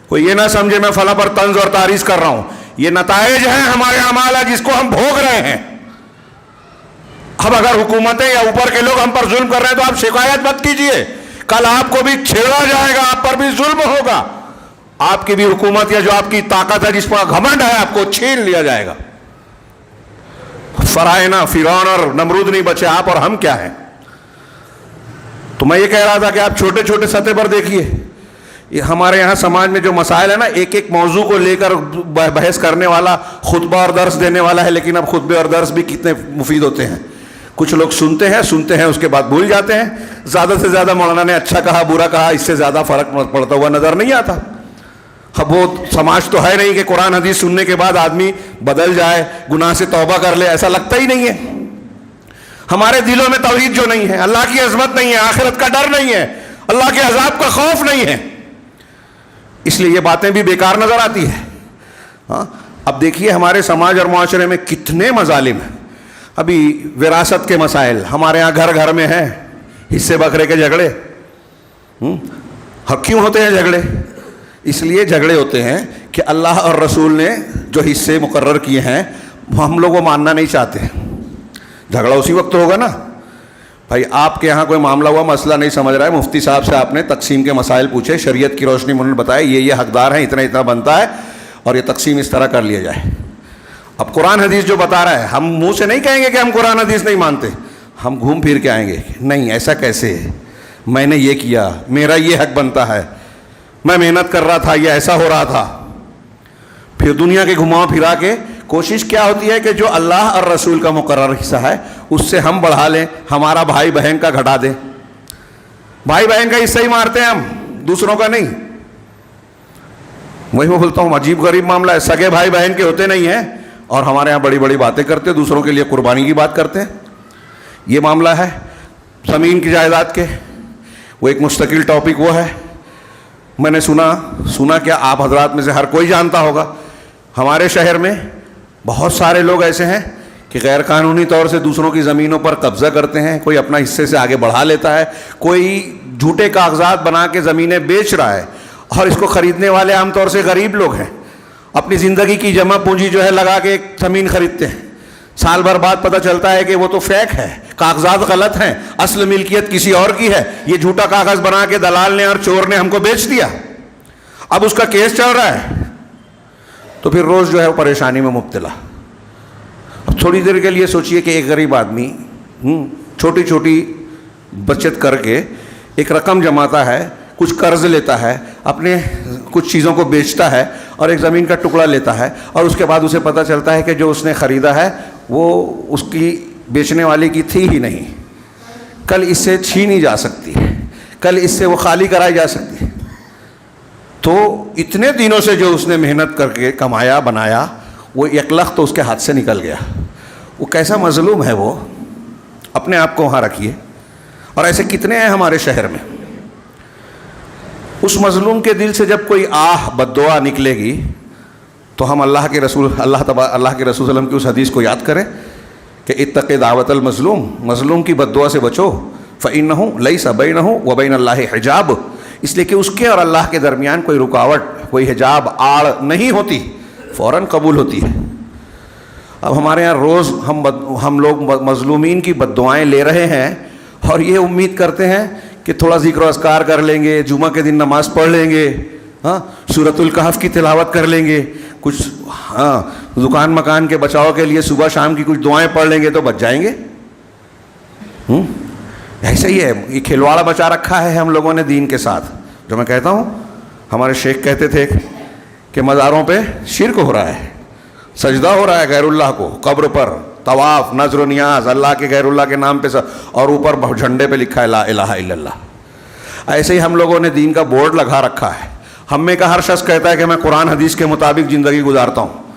کوئی یہ نہ سمجھے میں فلاں پر طنز اور تعریض کر رہا ہوں, یہ نتائج ہیں ہمارے اعمال جس کو ہم بھوگ رہے ہیں. اب اگر حکومتیں یا اوپر کے لوگ ہم پر ظلم کر رہے ہیں تو آپ شکایت مت کیجئے, کل آپ کو بھی چھیڑا جائے گا, آپ پر بھی ظلم ہوگا, آپ کی بھی حکومت یا جو آپ کی طاقت ہے جس پر گھمنڈ ہے آپ کو چھین لیا جائے گا. فرعون فرعون اور نمرود نہیں بچے, آپ اور ہم کیا ہیں؟ تو میں یہ کہہ رہا تھا کہ آپ چھوٹے چھوٹے سطح پر دیکھیے, یہ ہمارے یہاں سماج میں جو مسائل ہیں نا, ایک ایک موضوع کو لے کر بحث کرنے والا خطبہ اور درس دینے والا ہے, لیکن اب خطبے اور درس بھی کتنے مفید ہوتے ہیں. کچھ لوگ سنتے ہیں اس کے بعد بھول جاتے ہیں. زیادہ سے زیادہ مولانا نے اچھا کہا برا کہا, اس سے زیادہ فرق پڑتا ہوا نظر نہیں آتا. اب وہ سماج تو ہے نہیں کہ قرآن حدیث سننے کے بعد آدمی بدل جائے, گناہ سے توبہ کر لے, ایسا لگتا ہی نہیں ہے. ہمارے دلوں میں توحید جو نہیں ہے, اللہ کی عظمت نہیں ہے, آخرت کا ڈر نہیں ہے, اللہ کے عذاب کا خوف نہیں ہے, اس لیے یہ باتیں بھی بیکار نظر آتی ہے. ہاں اب دیکھیے ہمارے سماج اور معاشرے میں کتنے مظالم ہیں. ابھی وراثت کے مسائل ہمارے ہاں گھر گھر میں ہیں, حصے بکرے کے جھگڑے. کیوں ہوتے ہیں جھگڑے؟ اس لیے جھگڑے ہوتے ہیں کہ اللہ اور رسول نے جو حصے مقرر کیے ہیں ہم لوگ وہ ماننا نہیں چاہتے. جھگڑا اسی وقت ہوگا نا. بھائی آپ کے یہاں کوئی معاملہ ہوا, مسئلہ نہیں سمجھ رہا ہے, مفتی صاحب سے آپ نے تقسیم کے مسائل پوچھے, شریعت کی روشنی میں انہوں نے بتایا یہ حقدار ہیں, اتنا اتنا بنتا ہے, اور یہ تقسیم اس طرح کر لیا جائے. اب قرآن حدیث جو بتا رہا ہے, ہم منہ سے نہیں کہیں گے کہ ہم قرآن حدیث نہیں مانتے, ہم گھوم پھر کے آئیں گے نہیں ایسا کیسے, میں نے یہ کیا, میرا یہ حق بنتا ہے, میں محنت کر رہا تھا, یہ ایسا ہو رہا تھا. پھر دنیا کے گھماؤ پھرا کے کوشش کیا ہوتی ہے کہ جو اللہ اور رسول کا مقرر حصہ ہے اس سے ہم بڑھا لیں, ہمارا بھائی بہن کا گھٹا دیں. بھائی بہن کا حصہ ہی مارتے ہیں ہم, دوسروں کا نہیں. وہی میں بولتا ہوں عجیب غریب معاملہ ہے, سگے بھائی بہن کے ہوتے نہیں ہیں اور ہمارے یہاں بڑی بڑی باتیں کرتے, دوسروں کے لیے قربانی کی بات کرتے ہیں. یہ معاملہ ہے زمین کی جائیداد کے, وہ ایک مستقل ٹاپک وہ ہے. میں نے سنا کیا آپ حضرات میں سے ہر کوئی جانتا ہوگا, ہمارے شہر میں بہت سارے لوگ ایسے ہیں کہ غیر قانونی طور سے دوسروں کی زمینوں پر قبضہ کرتے ہیں. کوئی اپنا حصے سے آگے بڑھا لیتا ہے, کوئی جھوٹے کاغذات بنا کے زمینیں بیچ رہا ہے, اور اس کو خریدنے والے عام طور سے غریب لوگ ہیں. اپنی زندگی کی جمع پونجی جو ہے لگا کے ایک زمین خریدتے ہیں, سال بھر بعد پتہ چلتا ہے کہ وہ تو فیک ہے, کاغذات غلط ہیں, اصل ملکیت کسی اور کی ہے, یہ جھوٹا کاغذ بنا کے دلال نے اور چور نے ہم کو بیچ دیا. اب اس کا کیس چل رہا ہے, تو پھر روز جو ہے وہ پریشانی میں مبتلا. اب تھوڑی دیر کے لیے سوچئے کہ ایک غریب آدمی چھوٹی چھوٹی بچت کر کے ایک رقم جماتا ہے, کچھ قرض لیتا ہے, اپنے کچھ چیزوں کو بیچتا ہے اور ایک زمین کا ٹکڑا لیتا ہے, اور اس کے بعد اسے پتہ چلتا ہے کہ جو اس نے خریدا ہے وہ اس کی بیچنے والے کی تھی ہی نہیں, کل اس سے چھینی جا سکتی ہے, کل اس سے وہ خالی کرائی جا سکتی ہے. تو اتنے دنوں سے جو اس نے محنت کر کے کمایا بنایا وہ یک لخت تو اس کے ہاتھ سے نکل گیا. وہ کیسا مظلوم ہے وہ, اپنے آپ کو وہاں رکھیے. اور ایسے کتنے ہیں ہمارے شہر میں. اس مظلوم کے دل سے جب کوئی بد دعا نکلے گی تو ہم اللہ کے رسول صلی اللہ علیہ وسلم کی اس حدیث کو یاد کریں کہ اتق دعوت المظلوم, مظلوم کی بد دعا سے بچو, فإنہ لیس بینہ وبین اللہ حجاب, اس لیے کہ اس کے اور اللہ کے درمیان کوئی رکاوٹ, کوئی حجاب, آڑ نہیں ہوتی, فوراً قبول ہوتی ہے. اب ہمارے یہاں روز ہم لوگ مظلومین کی بد دعائیں لے رہے ہیں اور یہ امید کرتے ہیں کہ تھوڑا ذکر و اذکار کر لیں گے, جمعہ کے دن نماز پڑھ لیں گے, سورۃ الکہف کی تلاوت کر لیں گے, کچھ دکان مکان کے بچاؤ کے لیے صبح شام کی کچھ دعائیں پڑھ لیں گے تو بچ جائیں گے. ایسا ہی ہے, یہ کھلواڑا بچا رکھا ہے ہم لوگوں نے دین کے ساتھ. جو میں کہتا ہوں, ہمارے شیخ کہتے تھے کہ مزاروں پہ شرک ہو رہا ہے, سجدہ ہو رہا ہے غیر اللہ کو, قبر پر طواف, نذر و نیاز اللہ کے غیر اللہ کے نام پہ, اور اوپر جھنڈے پہ لکھا ہے لا الہ الا اللہ. ایسے ہی ہم لوگوں نے دین کا بورڈ لگا رکھا ہے. ہم میں کا ہر شخص کہتا ہے کہ میں قرآن حدیث کے مطابق زندگی گزارتا ہوں,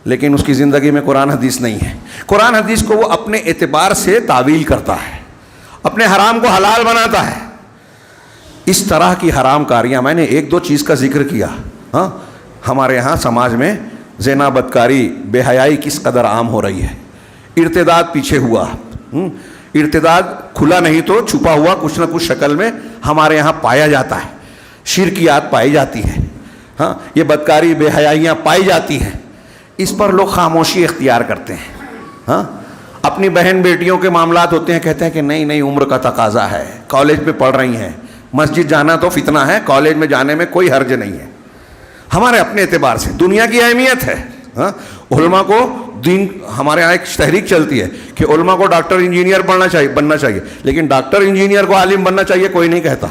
لیکن اس کی زندگی میں قرآن حدیث نہیں ہے. قرآن حدیث کو وہ اپنے اعتبار سے تعویل کرتا ہے, اپنے حرام کو حلال بناتا ہے. اس طرح کی حرام کاریاں, میں نے ایک دو چیز کا ذکر کیا. ہمارے یہاں سماج میں زنا, بدکاری, بے حیائی کس قدر عام ہو رہی ہے. ارتداد پیچھے ہوا, ارتداد کھلا نہیں تو چھپا ہوا کچھ نہ کچھ شکل میں ہمارے یہاں پایا جاتا ہے. شرکیات پائی جاتی ہے, یہ بدکاری بے حیائیاں پائی جاتی ہیں. اس پر لوگ خاموشی اختیار کرتے ہیں. اپنی بہن بیٹیوں کے معاملات ہوتے ہیں, کہتے ہیں کہ نہیں نہیں عمر کا تقاضا ہے, کالج میں پڑھ رہی ہیں, مسجد جانا تو فتنہ ہے, کالج میں جانے میں کوئی حرج نہیں ہے. ہمارے اپنے اعتبار سے دنیا کی اہمیت ہے. علماء کو دین, ہمارے یہاں ایک تحریک چلتی ہے کہ علماء کو ڈاکٹر انجینئر بننا چاہیے, لیکن ڈاکٹر انجینئر کو عالم بننا چاہیے کوئی نہیں کہتا.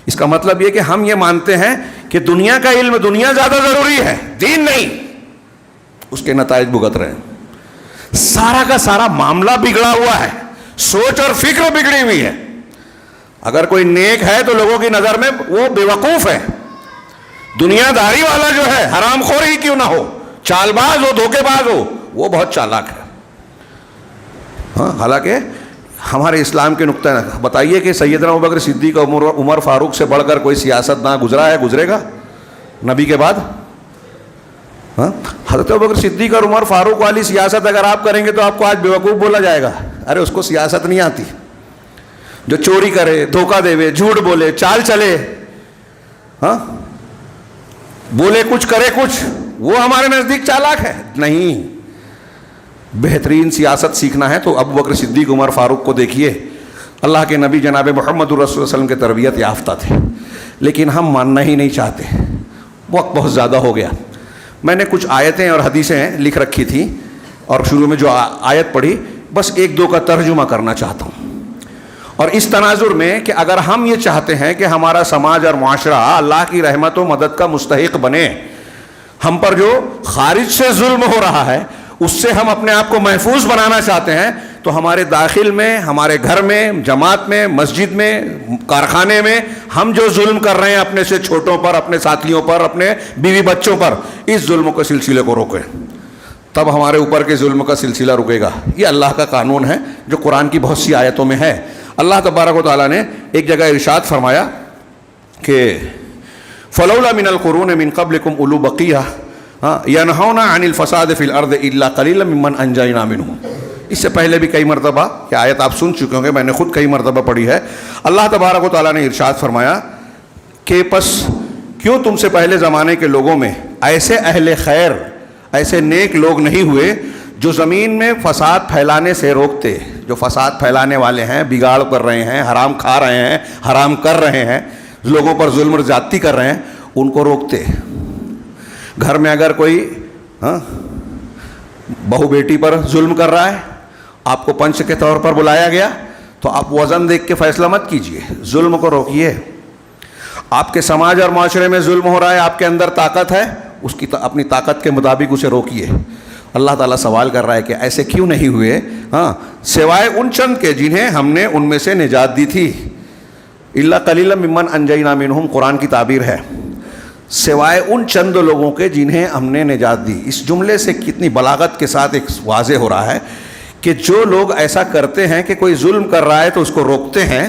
اس کا مطلب یہ کہ ہم یہ مانتے ہیں کہ دنیا کا علم, دنیا زیادہ ضروری ہے, دین نہیں. اس کے نتائج بھگت رہے ہیں. سارا کا سارا معاملہ بگڑا ہوا ہے, سوچ اور فکر بگڑی ہوئی ہے. اگر کوئی نیک ہے تو لوگوں کی نظر میں وہ بے وقوف ہے. دنیا داری والا جو ہے, حرام خور ہی کیوں نہ ہو, چال باز ہو, دھوکے باز ہو, وہ بہت چالاک ہے. حالانکہ ہمارے اسلام کے نقطۂ نظر بتائیے کہ سیدنا ابوبکر صدیق اور عمر فاروق سے بڑھ کر کوئی سیاست نہ گزرا ہے, گزرے گا نبی کے بعد؟ حضرت ابوبکر صدیق اور عمر فاروق والی سیاست اگر آپ کریں گے تو آپ کو آج بیوقوف بولا جائے گا. ارے اس کو سیاست نہیں آتی. جو چوری کرے, دھوکہ دے, جھوٹ بولے, چال چلے, بولے کچھ کرے کچھ, وہ ہمارے نزدیک چالاک ہے نہیں. بہترین سیاست سیکھنا ہے تو ابوبکر صدیق عمر فاروق کو دیکھیے. اللہ کے نبی جناب محمد الرسول صلی اللہ علیہ وسلم کے تربیت یافتہ تھے, لیکن ہم ماننا ہی نہیں چاہتے. وقت بہت زیادہ ہو گیا. میں نے کچھ آیتیں اور حدیثیں لکھ رکھی تھیں, اور شروع میں جو آیت پڑھی بس ایک دو کا ترجمہ کرنا چاہتا ہوں. اور اس تناظر میں کہ اگر ہم یہ چاہتے ہیں کہ ہمارا سماج اور معاشرہ اللہ کی رحمت و مدد کا مستحق بنے, ہم پر جو خارج سے ظلم ہو رہا ہے اس سے ہم اپنے آپ کو محفوظ بنانا چاہتے ہیں, تو ہمارے داخل میں, ہمارے گھر میں, جماعت میں, مسجد میں, کارخانے میں ہم جو ظلم کر رہے ہیں اپنے سے چھوٹوں پر, اپنے ساتھیوں پر, اپنے بیوی بچوں پر, اس ظلم کے سلسلے کو روکیں. تب ہمارے اوپر کے ظلم کا سلسلہ رکے گا. یہ اللہ کا قانون ہے جو قرآن کی بہت سی آیتوں میں ہے. اللہ تبارک و تعالیٰ نے ایک جگہ ارشاد فرمایا کہ فلولا من القرون من قبلکم اولو بقیہ ینہون عن الفساد فی الارض الا قلیلا ممن انجینا منہم. اس سے پہلے بھی کئی مرتبہ یہ آیت آپ سن چکے ہوں گے, میں نے خود کئی مرتبہ پڑھی ہے. اللہ تبارک و تعالیٰ نے ارشاد فرمایا کہ پس کیوں تم سے پہلے زمانے کے لوگوں میں ایسے اہل خیر, ایسے نیک لوگ نہیں ہوئے جو زمین میں فساد پھیلانے سے روکتے. جو فساد پھیلانے والے ہیں, بگاڑ کر رہے ہیں, حرام کھا رہے ہیں, حرام کر رہے ہیں, لوگوں پر ظلم و زیادتی کر رہے ہیں, ان کو روکتے. گھر میں اگر کوئی بہو بیٹی پر ظلم کر رہا ہے, آپ کو پنچ کے طور پر بلایا گیا, تو آپ وزن دیکھ کے فیصلہ مت کیجئے, ظلم کو روکیے. آپ کے سماج اور معاشرے میں ظلم ہو رہا ہے, آپ کے اندر طاقت ہے, اس کی اپنی طاقت کے مطابق اسے روکیے. اللہ تعالیٰ سوال کر رہا ہے کہ ایسے کیوں نہیں ہوئے, سوائے ان چند کے جنہیں ہم نے ان میں سے نجات دی تھی. الا قلیلا ممن انجینا منہم قرآن کی تعبیر ہے, سوائے ان چند لوگوں کے جنہیں ہم نے نجات دی. اس جملے سے کتنی بلاغت کے ساتھ ایک واضح ہو رہا ہے کہ جو لوگ ایسا کرتے ہیں کہ کوئی ظلم کر رہا ہے تو اس کو روکتے ہیں,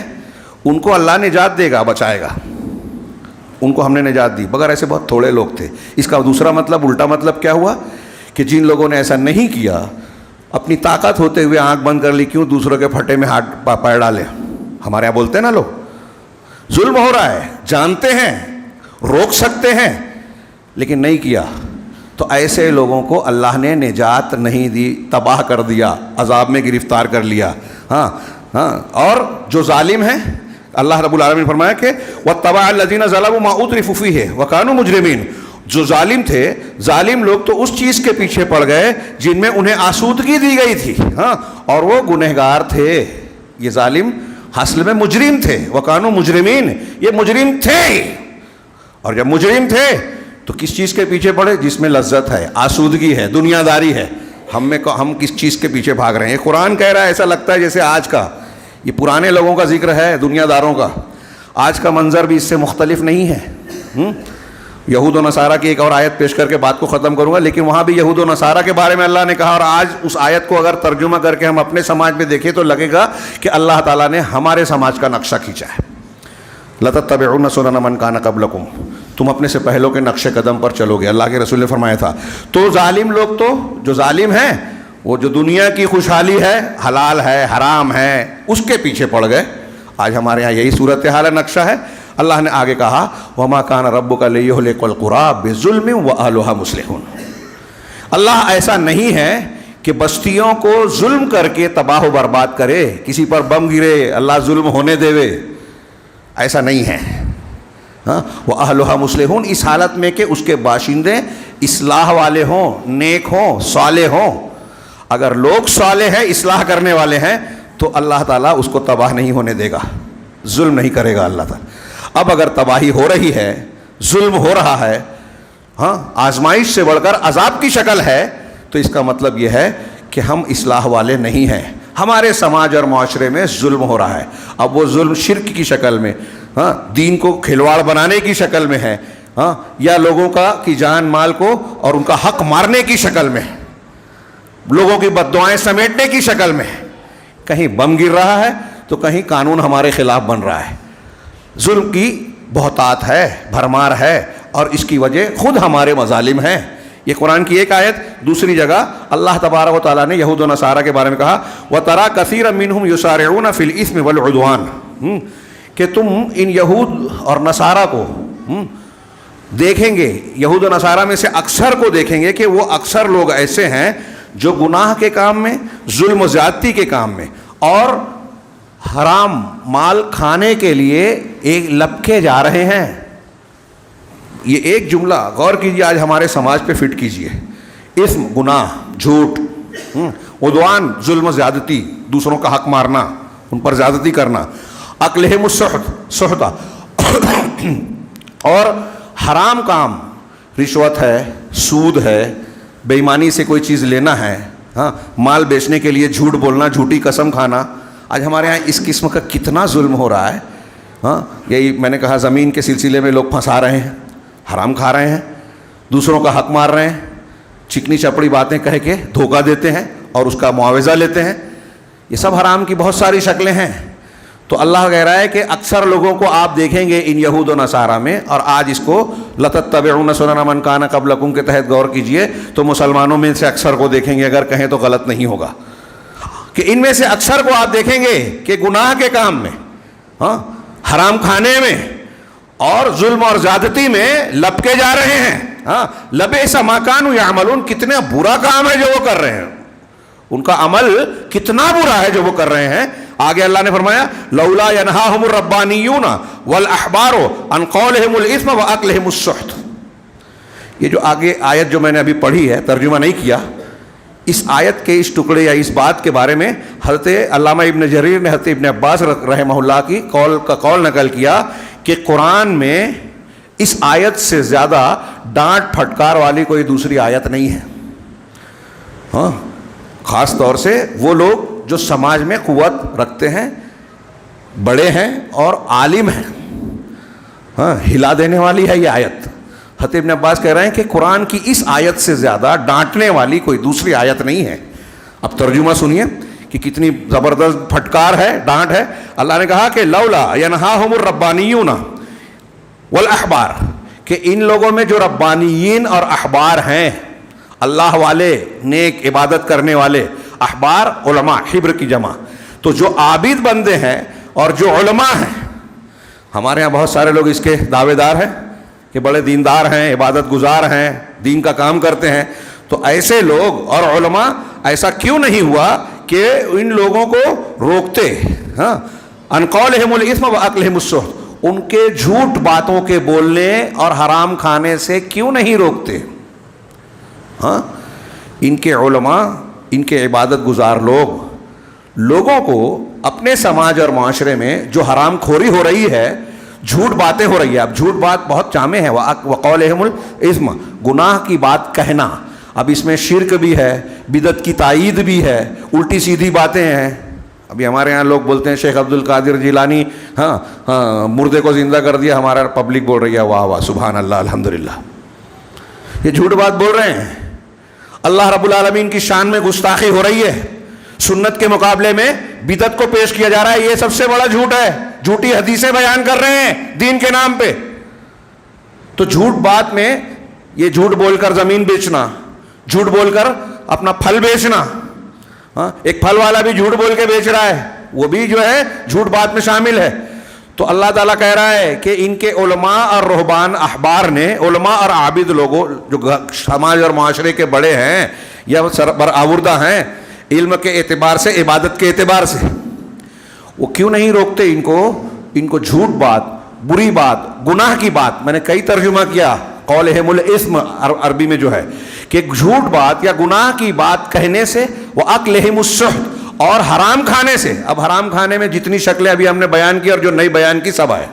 ان کو اللہ نجات دے گا, بچائے گا. ان کو ہم نے نجات دی, مگر ایسے بہت تھوڑے لوگ تھے. اس کا دوسرا مطلب, الٹا مطلب کیا ہوا کہ جن لوگوں نے ایسا نہیں کیا, اپنی طاقت ہوتے ہوئے آنکھ بند کر لی, کیوں دوسروں کے پھٹے میں ہاتھ پیر ڈالے. ہمارے یہاں بولتے ہیں نا لوگ, ظلم ہو رہا ہے, جانتے ہیں, روک سکتے ہیں, لیکن نہیں کیا, تو ایسے لوگوں کو اللہ نے نجات نہیں دی, تباہ کر دیا, عذاب میں گرفتار کر لیا. اور جو ظالم ہیں, اللہ رب العالمین نے فرمایا کہ وَاتَّبَعَ الَّذِينَ ظَلَمُوا مَا أُتْرِفُوا فِيهِ وَكَانُوا مُجْرِمِينَ. جو ظالم تھے، ظالم لوگ تو اس چیز کے پیچھے پڑ گئے جن میں انہیں آسودگی دی گئی تھی، ہاں، اور وہ گنہگار تھے. یہ ظالم اصل میں مجرم تھے. وَكَانُوا مُجْرِمِينَ، یہ مجرم تھے. اور جب مجرم تھے تو کس چیز کے پیچھے پڑے؟ جس میں لذت ہے، آسودگی ہے، دنیا داری ہے. ہم کس چیز کے پیچھے بھاگ رہے ہیں؟ قرآن کہہ رہا ہے ایسا لگتا ہے جیسے آج کا، یہ پرانے لوگوں کا ذکر ہے، دنیا داروں کا. آج کا منظر بھی اس سے مختلف نہیں ہے. یہود و نصارہ کی ایک اور آیت پیش کر کے بات کو ختم کروں گا، لیکن وہاں بھی یہود و نصارہ کے بارے میں اللہ نے کہا، اور آج اس آیت کو اگر ترجمہ کر کے ہم اپنے سماج میں دیکھیں تو لگے گا کہ اللہ تعالیٰ نے ہمارے سماج کا نقشہ کھینچا ہے. لَتَتَّبِعُنَّ سُنَنَ مَنْ كَانَ قَبْلَكُمْ، تم اپنے سے پہلوں کے نقش قدم پر چلو گے. اللہ کے رسول نے فرمایا تھا. تو ظالم لوگ تو جو ظالم ہیں وہ جو دنیا کی خوشحالی ہے، حلال ہے، حرام ہے، اس کے پیچھے پڑ گئے. آج ہمارے ہاں یہی صورتحال ہے، نقشہ ہے. اللہ نے آگے کہا وَمَا كَانَ رَبُّكَ لِيُهْلِكَ الْقُرَىٰ بِظُلْمٍ وَأَهْلُهَا مُصْلِحُونَ. اللہ ایسا نہیں ہے کہ بستیوں کو ظلم کر کے تباہ و برباد کرے، کسی پر بم گرے اللہ ظلم ہونے دے، ایسا نہیں ہے. وَأَهْلُهَا مُصْلِحُونَ، اس حالت میں کہ اس کے باشندے اصلاح والے ہوں، نیک ہوں، صالح ہوں. اگر لوگ صالح ہیں، اصلاح کرنے والے ہیں، تو اللہ تعالیٰ اس کو تباہ نہیں ہونے دے گا، ظلم نہیں کرے گا اللہ تعالیٰ. اب اگر تباہی ہو رہی ہے، ظلم ہو رہا ہے، ہاں، آزمائش سے بڑھ کر عذاب کی شکل ہے، تو اس کا مطلب یہ ہے کہ ہم اصلاح والے نہیں ہیں. ہمارے سماج اور معاشرے میں ظلم ہو رہا ہے. اب وہ ظلم شرک کی شکل میں، ہاں، دین کو کھلواڑ بنانے کی شکل میں ہے، ہاں، یا لوگوں کی جان مال کو اور ان کا حق مارنے کی شکل میں، لوگوں کی بددعائیں سمیٹنے کی شکل میں. کہیں بم گر رہا ہے تو کہیں قانون ہمارے خلاف بن رہا ہے. ظلم کی بہتات ہے، بھرمار ہے، اور اس کی وجہ خود ہمارے مظالم ہیں. یہ قرآن کی ایک آیت. دوسری جگہ اللہ تبارک و تعالیٰ نے یہود و نصارہ کے بارے میں کہا وَتَرَىٰ كَثِيرًا مِّنْهُمْ يُسَارِعُونَ فِي الْإِثْمِ وَالْعُدْوَانِ، کہ تم ان یہود اور نصارہ کو دیکھیں گے، یہود و نصارہ میں سے اکثر کو دیکھیں گے کہ وہ اکثر لوگ ایسے ہیں جو گناہ کے کام میں، ظلم و زیادتی کے کام میں، اور حرام مال کھانے کے لیے ایک لپکے جا رہے ہیں. یہ ایک جملہ غور کیجیے، آج ہمارے سماج پہ فٹ کیجیے. اسم، گناہ، جھوٹ، عدوان، ظلم و زیادتی، دوسروں کا حق مارنا، ان پر زیادتی کرنا، اکلہم السحت، اور حرام کام، رشوت ہے، سود ہے، بے ایمانی سے کوئی چیز لینا ہے، ہاں، مال بیچنے کے لیے جھوٹ بولنا، جھوٹی قسم کھانا. آج ہمارے یہاں اس قسم کا کتنا ظلم ہو رہا ہے. ہاں، یہی میں نے کہا زمین کے سلسلے میں لوگ پھنسا رہے ہیں، حرام کھا رہے ہیں، دوسروں کا حق مار رہے ہیں، چکنی چپڑی باتیں کہہ کے دھوکہ دیتے ہیں اور اس کا معاوضہ لیتے ہیں. یہ سب حرام کی بہت ساری شکلیں ہیں. تو اللہ کہہ رہا ہے کہ اکثر لوگوں کو آپ دیکھیں گے ان یہود و نصارہ میں، اور آج اس کو لَتَتَّبِعُنَّ سُنَنَ مَنْ كَانَ قَبْلَكُمْ کے تحت غور کیجئے تو مسلمانوں میں سے اکثر کو دیکھیں گے، اگر کہیں تو غلط نہیں ہوگا، کہ ان میں سے اکثر کو آپ دیکھیں گے کہ گناہ کے کام میں، ہاں، حرام کھانے میں اور ظلم اور زیادتی میں لپکے جا رہے ہیں. ہاں، لبئس ما كانوا يعملون، کتنا برا کام ہے جو وہ کر رہے ہیں، ان کا عمل کتنا برا ہے جو وہ کر رہے ہیں. آگے اللہ نے فرمایا لولا ينهاهم الربانيون والاحبار عن قولهم الاثم واكلهم السحت. یہ جو آگے آیت جو میں نے ابھی پڑھی ہے، ترجمہ نہیں کیا، اس آیت کے اس ٹکڑے یا اس بات کے بارے میں حضرت علامہ ابن جریر نے حضرت ابن عباس رحمہ اللہ کی قول نقل کیا کہ قرآن میں اس آیت سے زیادہ ڈانٹ پھٹکار والی کوئی دوسری آیت نہیں ہے. ہاں، خاص طور سے وہ لوگ جو سماج میں قوت رکھتے ہیں، بڑے ہیں اور عالم ہیں. ہاں، ہلا دینے والی ہے یہ آیت. حضرت ابن عباس کہہ رہے ہیں کہ قرآن کی اس آیت سے زیادہ ڈانٹنے والی کوئی دوسری آیت نہیں ہے. اب ترجمہ سنیے کہ کتنی زبردست پھٹکار ہے، ڈانٹ ہے. اللہ نے کہا کہ لولا ینہاہم الربانیون والاحبار، کہ ان لوگوں میں جو ربانیین اور احبار ہیں، اللہ والے، نیک عبادت کرنے والے، احبار علماء، حبر کی جمع، تو جو عابد بندے ہیں اور جو علماء ہیں، ہمارے یہاں بہت سارے لوگ اس کے دعوے دار ہیں کہ بڑے دیندار ہیں، عبادت گزار ہیں، دین کا کام کرتے ہیں. تو ایسے لوگ اور علماء ایسا کیوں نہیں ہوا کہ ان لوگوں کو روکتے؟ ہاں، ان قولہم الاثم واکلہم السحت، ان کے جھوٹ باتوں کے بولنے اور حرام کھانے سے کیوں نہیں روکتے؟ ہاں، ان کے علماء، ان کے عبادت گزار لوگوں کو اپنے سماج اور معاشرے میں جو حرام کھوری ہو رہی ہے، جھوٹ باتیں ہو رہی ہے، اب جھوٹ بات بہت جامع ہے، وقولہم الاسم، گناہ کی بات کہنا، اب اس میں شرک بھی ہے، بدعت کی تائید بھی ہے، الٹی سیدھی باتیں ہیں. ابھی ہمارے یہاں لوگ بولتے ہیں شیخ عبد القادر جیلانی مردے کو زندہ کر دیا، ہمارا پبلک بول رہی ہے واہ واہ سبحان اللہ الحمدللہ. یہ جھوٹ بات بول رہے ہیں. اللہ رب العالمین کی شان میں گستاخی ہو رہی ہے، سنت کے مقابلے میں بدعت کو پیش کیا جا رہا ہے. یہ سب سے بڑا جھوٹ ہے. جھوٹی حدیثیں بیان کر رہے ہیں دین کے نام پہ. تو جھوٹ بات میں یہ جھوٹ بول کر زمین بیچنا، جھوٹ بول کر اپنا پھل بیچنا، ایک پھل والا بھی جھوٹ بول کے بیچ رہا ہے، وہ بھی جو ہے جھوٹ بات میں شامل ہے. تو اللہ تعالیٰ کہہ رہا ہے کہ ان کے علماء اور رہبان احبار نے، علماء اور عابد لوگوں جو سماج اور معاشرے کے بڑے ہیں یا برآوردہ ہیں علم کے اعتبار سے، عبادت کے اعتبار سے، وہ کیوں نہیں روکتے ان کو جھوٹ بات، بری بات، گناہ کی بات. میں نے کئی ترجمہ کیا قولہم الاسم عربی میں جو ہے کہ جھوٹ بات یا گناہ کی بات کہنے سے، وَأَكْلِهِمُ السُّحْتَ، اور حرام کھانے سے. اب حرام کھانے میں جتنی شکلیں ابھی ہم نے بیان کی اور جو نہیں بیان کی سب ہے،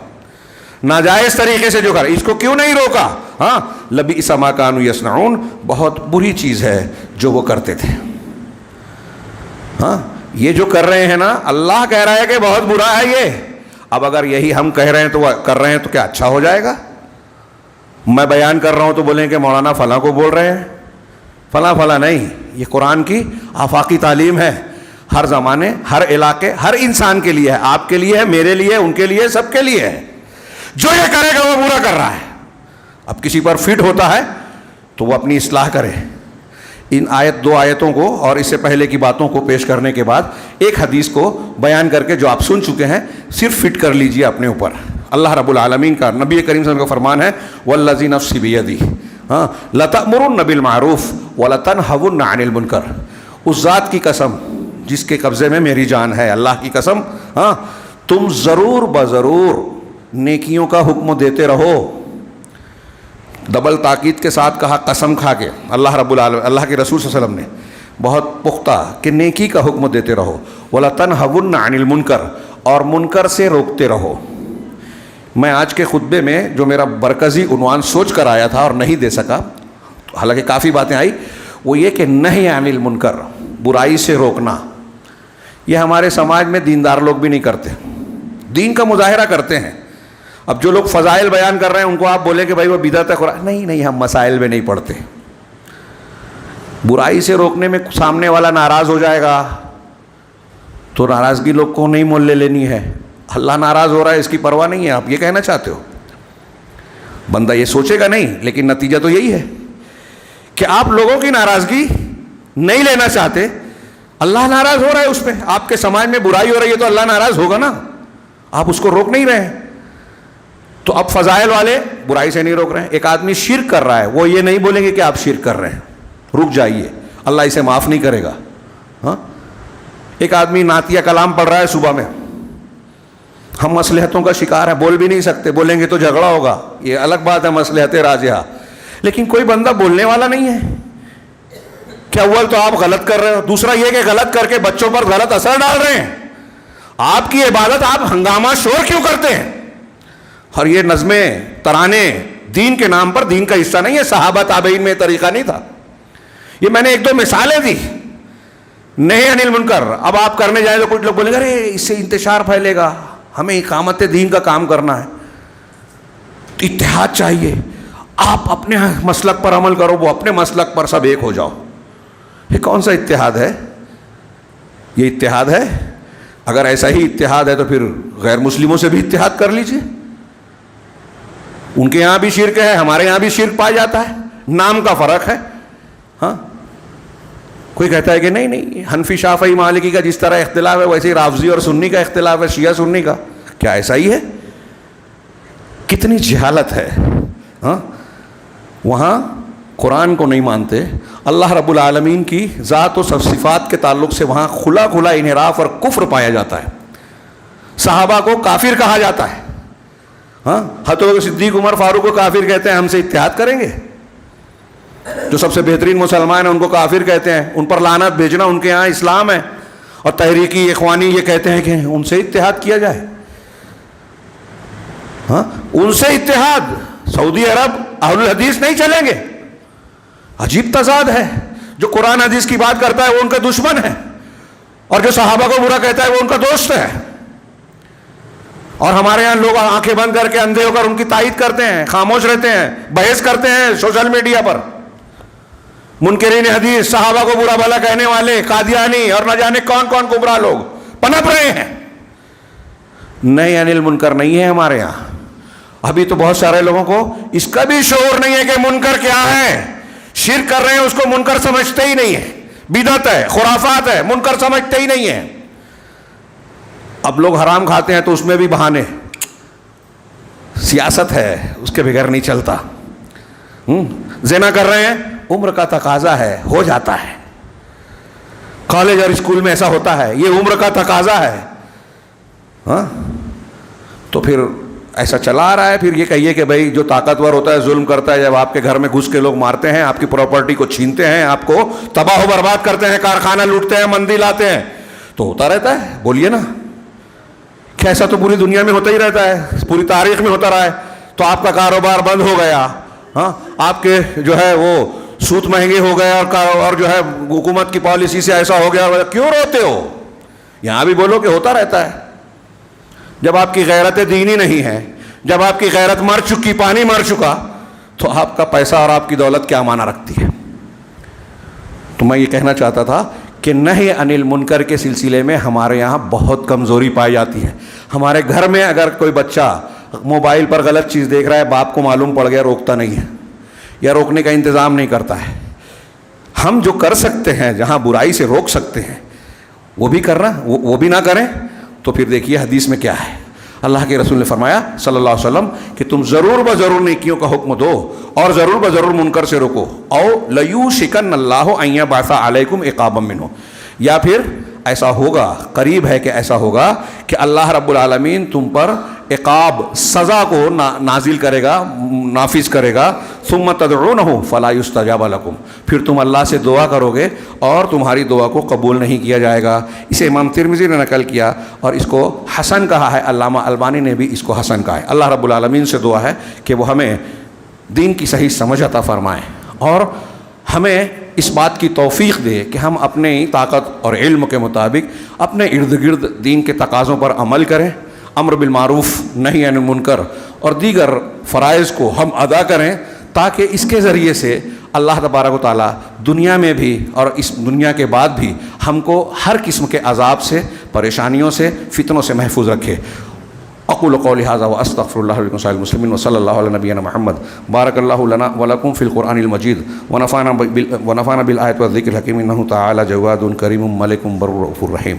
ناجائز طریقے سے جو کر، اس کو کیوں نہیں روکا؟ ہاں، لَبِئْسَ مَا كَانُوا يَصْنَعُونَ، بہت بری چیز ہے جو وہ کرتے تھے. ہاں، یہ جو کر رہے ہیں نا، اللہ کہہ رہا ہے کہ بہت برا ہے یہ. اب اگر یہی ہم کہہ رہے ہیں تو کر رہے ہیں تو کیا اچھا ہو جائے گا؟ میں بیان کر رہا ہوں تو بولیں کہ مولانا فلاں کو بول رہے ہیں. فلاں نہیں، یہ قرآن کی آفاقی تعلیم ہے. ہر زمانے، ہر علاقے، ہر انسان کے لیے ہے. آپ کے لیے ہے، میرے لیے، ان کے لیے، سب کے لیے ہے. جو یہ کرے گا وہ برا کر رہا ہے. اب کسی پر فٹ ہوتا ہے تو وہ اپنی اصلاح کرے. ان دو آیتوں کو اور اس سے پہلے کی باتوں کو پیش کرنے کے بعد ایک حدیث کو بیان کر کے جو آپ سن چکے ہیں صرف فٹ کر لیجئے اپنے اوپر. اللہ رب العالمین کا، نبی کریم صلی اللہ علیہ وسلم کا فرمان ہے والذی نفسی بیدی لتأمرن بالمعروف ولتنہون عن المنکر. اس ذات کی قسم جس کے قبضے میں میری جان ہے، اللہ کی قسم، تم ضرور بضرور نیکیوں کا حکم دیتے رہو. ڈبل تاکید کے ساتھ کہا، قسم کھا کے. اللہ رب العالمین، اللہ کے رسول صلی اللہ علیہ وسلم نے بہت پختہ کہ نیکی کا حکم دیتے رہو. وَلَتَنْهَوُنَّ عَنِ الْمُنْكَرِ، اور منکر سے روکتے رہو. میں آج کے خطبے میں جو میرا مرکزی عنوان سوچ کر آیا تھا اور نہیں دے سکا، حالانکہ کافی باتیں آئی، وہ یہ کہ نہی عن المنکر، برائی سے روکنا. یہ ہمارے سماج میں دیندار لوگ بھی نہیں کرتے. دین کا مظاہرہ کرتے ہیں. اب جو لوگ فضائل بیان کر رہے ہیں ان کو آپ بولیں کہ بھائی وہ بدعت ہے، قرآن نہیں، ہم مسائل میں نہیں پڑھتے. برائی سے روکنے میں سامنے والا ناراض ہو جائے گا تو ناراضگی لوگ کو نہیں مول لے لینی ہے. اللہ ناراض ہو رہا ہے اس کی پرواہ نہیں ہے، آپ یہ کہنا چاہتے ہو؟ بندہ یہ سوچے گا نہیں، لیکن نتیجہ تو یہی ہے کہ آپ لوگوں کی ناراضگی نہیں لینا چاہتے. اللہ ناراض ہو رہا ہے اس پہ. آپ کے سماج میں برائی ہو رہی ہے تو اللہ ناراض ہوگا نا، آپ اس کو روک نہیں رہے ہیں. تو اب فضائل والے برائی سے نہیں روک رہے ہیں. ایک آدمی شرک کر رہا ہے، وہ یہ نہیں بولیں گے کہ آپ شرک کر رہے ہیں، رک جائیے، اللہ اسے معاف نہیں کرے گا. ایک آدمی نعتیہ کلام پڑھ رہا ہے صبح میں، ہم مصلحتوں کا شکار ہیں، بول بھی نہیں سکتے، بولیں گے تو جھگڑا ہوگا، یہ الگ بات ہے، مصلحت راجحہ. لیکن کوئی بندہ بولنے والا نہیں ہے. کہ اول تو آپ غلط کر رہے ہو، دوسرا یہ کہ غلط کر کے بچوں پر غلط اثر ڈال رہے ہیں. آپ کی عبادت آپ ہنگامہ شور کیوں کرتے ہیں؟ اور یہ نظمیں، ترانے دین کے نام پر دین کا حصہ نہیں ہے. صحابہ تابعین میں طریقہ نہیں تھا. یہ میں نے ایک دو مثالیں دی. نہیں انل منکر. اب آپ کرنے جائیں تو کچھ لوگ بولیں گے ارے اس سے انتشار پھیلے گا، ہمیں اقامت دین کا کام کرنا ہے، اتحاد چاہیے، آپ اپنے مسلک پر عمل کرو، وہ اپنے مسلک پر، سب ایک ہو جاؤ. یہ کون سا اتحاد ہے؟ یہ اتحاد ہے؟ اگر ایسا ہی اتحاد ہے تو پھر غیر مسلموں سے بھی اتحاد کر لیجئے. ان کے یہاں بھی شرک ہے، ہمارے یہاں بھی شرک پایا جاتا ہے، نام کا فرق ہے. کوئی کہتا ہے کہ نہیں حنفی شافعی مالکی کا جس طرح اختلاف ہے ویسے ہی رافضی اور سنی کا اختلاف ہے، شیعہ سنی کا. کیا ایسا ہی ہے؟ کتنی جہالت ہے. وہاں قرآن کو نہیں مانتے. اللہ رب العالمین کی ذات و صفات کے تعلق سے وہاں کھلا انحراف اور کفر پایا جاتا ہے. صحابہ کو کافر کہا جاتا ہے. ہاں حضرت صدیق عمر فاروق کو کافر کہتے ہیں، ہم سے اتحاد کریں گے؟ جو سب سے بہترین مسلمان ہیں ان کو کافر کہتے ہیں، ان پر لعنت بھیجنا ان کے یہاں اسلام ہے، اور تحریکی اخوانی یہ کہتے ہیں کہ ان سے اتحاد کیا جائے. ہاں ان سے اتحاد، سعودی عرب اہل الحدیث نہیں چلیں گے. عجیب تضاد ہے. جو قرآن حدیث کی بات کرتا ہے وہ ان کا دشمن ہے، اور جو صحابہ کو برا کہتا ہے وہ ان کا دوست ہے. اور ہمارے یہاں لوگ آنکھیں بند کر کے اندھے ہو کر ان کی تائید کرتے ہیں، خاموش رہتے ہیں، بحث کرتے ہیں سوشل میڈیا پر. منکرین حدیث، صحابہ کو برا بھلا کہنے والے، قادیانی اور نہ جانے کون کون گمراہ لوگ پنپ رہے ہیں. نہیں، انل منکر نہیں ہے ہمارے یہاں. ابھی تو بہت سارے لوگوں کو اس کا بھی شعور نہیں ہے کہ منکر کیا ہے. شرک کر رہے ہیں، اس کو منکر سمجھتے ہی نہیں ہے. بدعت ہے، خرافات ہے، منکر سمجھتے ہی نہیں ہے. اب لوگ حرام کھاتے ہیں تو اس میں بھی بہانے، سیاست ہے، اس کے بغیر نہیں چلتا. زنا کر رہے ہیں، عمر کا تقاضا ہے، ہو جاتا ہے. کالج اور اسکول میں ایسا ہوتا ہے، یہ عمر کا تقاضا ہے. ہاں تو پھر ایسا چلا آ رہا ہے. پھر یہ کہیے کہ بھائی جو طاقتور ہوتا ہے ظلم کرتا ہے، جب آپ کے گھر میں گھس کے لوگ مارتے ہیں، آپ کی پراپرٹی کو چھینتے ہیں، آپ کو تباہ و برباد کرتے ہیں، کارخانہ لوٹتے ہیں، مندی لاتے ہیں، تو ہوتا رہتا ہے. بولیے نا، کیا ایسا تو پوری دنیا میں ہوتا ہی رہتا ہے، پوری تاریخ میں ہوتا رہا ہے. تو آپ کا کاروبار بند ہو گیا، ہاں آپ کے جو ہے وہ سود مہنگے ہو گئے، اور جو ہے حکومت کی پالیسی سے ایسا ہو گیا. کیوں روتے ہو؟ یہاں بھی بولو کہ ہوتا رہتا ہے. جب آپ کی غیرت دینی نہیں ہے، جب آپ کی غیرت مر چکی، پانی مر چکا، تو آپ کا پیسہ اور آپ کی دولت کیا معنی رکھتی ہے؟ تو میں یہ کہنا چاہتا تھا کہ نہی عن المنکر کے سلسلے میں ہمارے یہاں بہت کمزوری پائی جاتی ہے. ہمارے گھر میں اگر کوئی بچہ موبائل پر غلط چیز دیکھ رہا ہے، باپ کو معلوم پڑ گیا، روکتا نہیں ہے یا روکنے کا انتظام نہیں کرتا ہے. ہم جو کر سکتے ہیں، جہاں برائی سے روک سکتے ہیں، وہ بھی کرنا، وہ بھی نہ کریں. تو پھر دیکھیے حدیث میں کیا ہے. اللہ کے رسول نے فرمایا صلی اللہ علیہ وسلم کہ تم ضرور بضرور نیکیوں کا حکم دو اور ضرور بضرور منکر سے روکو. او لیوشکن اللہ ان یبعث علیکم عقابا منہ، یا پھر ایسا ہوگا، قریب ہے کہ ایسا ہوگا کہ اللہ رب العالمین تم پر عقاب، سزا کو نازل کرے گا، نافذ کرے گا. ثم تدعونہ فلا یستجاب لکم، پھر تم اللہ سے دعا کرو گے اور تمہاری دعا کو قبول نہیں کیا جائے گا. اسے امام ترمذی نے نقل کیا اور اس کو حسن کہا ہے. علامہ البانی نے بھی اس کو حسن کہا ہے. اللہ رب العالمین سے دعا ہے کہ وہ ہمیں دین کی صحیح سمجھ عطا فرمائیں اور ہمیں اس بات کی توفیق دے کہ ہم اپنے طاقت اور علم کے مطابق اپنے ارد گرد دین کے تقاضوں پر عمل کریں، امر بالمعروف نہی عن المنکر اور دیگر فرائض کو ہم ادا کریں، تاکہ اس کے ذریعے سے اللہ تبارک و تعالیٰ دنیا میں بھی اور اس دنیا کے بعد بھی ہم کو ہر قسم کے عذاب سے، پریشانیوں سے، فتنوں سے محفوظ رکھے. اقول قولی ھذا واستغفر اللہ لکم سائر المسلمین وصلی اللہ علی نبینا محمد. بارک اللہ لنا ولکم فی القرآن المجید ونفعنا بالآیات والذکر الحکیم انہ تعالی جواد کریم ملک بر رؤوف رحیم.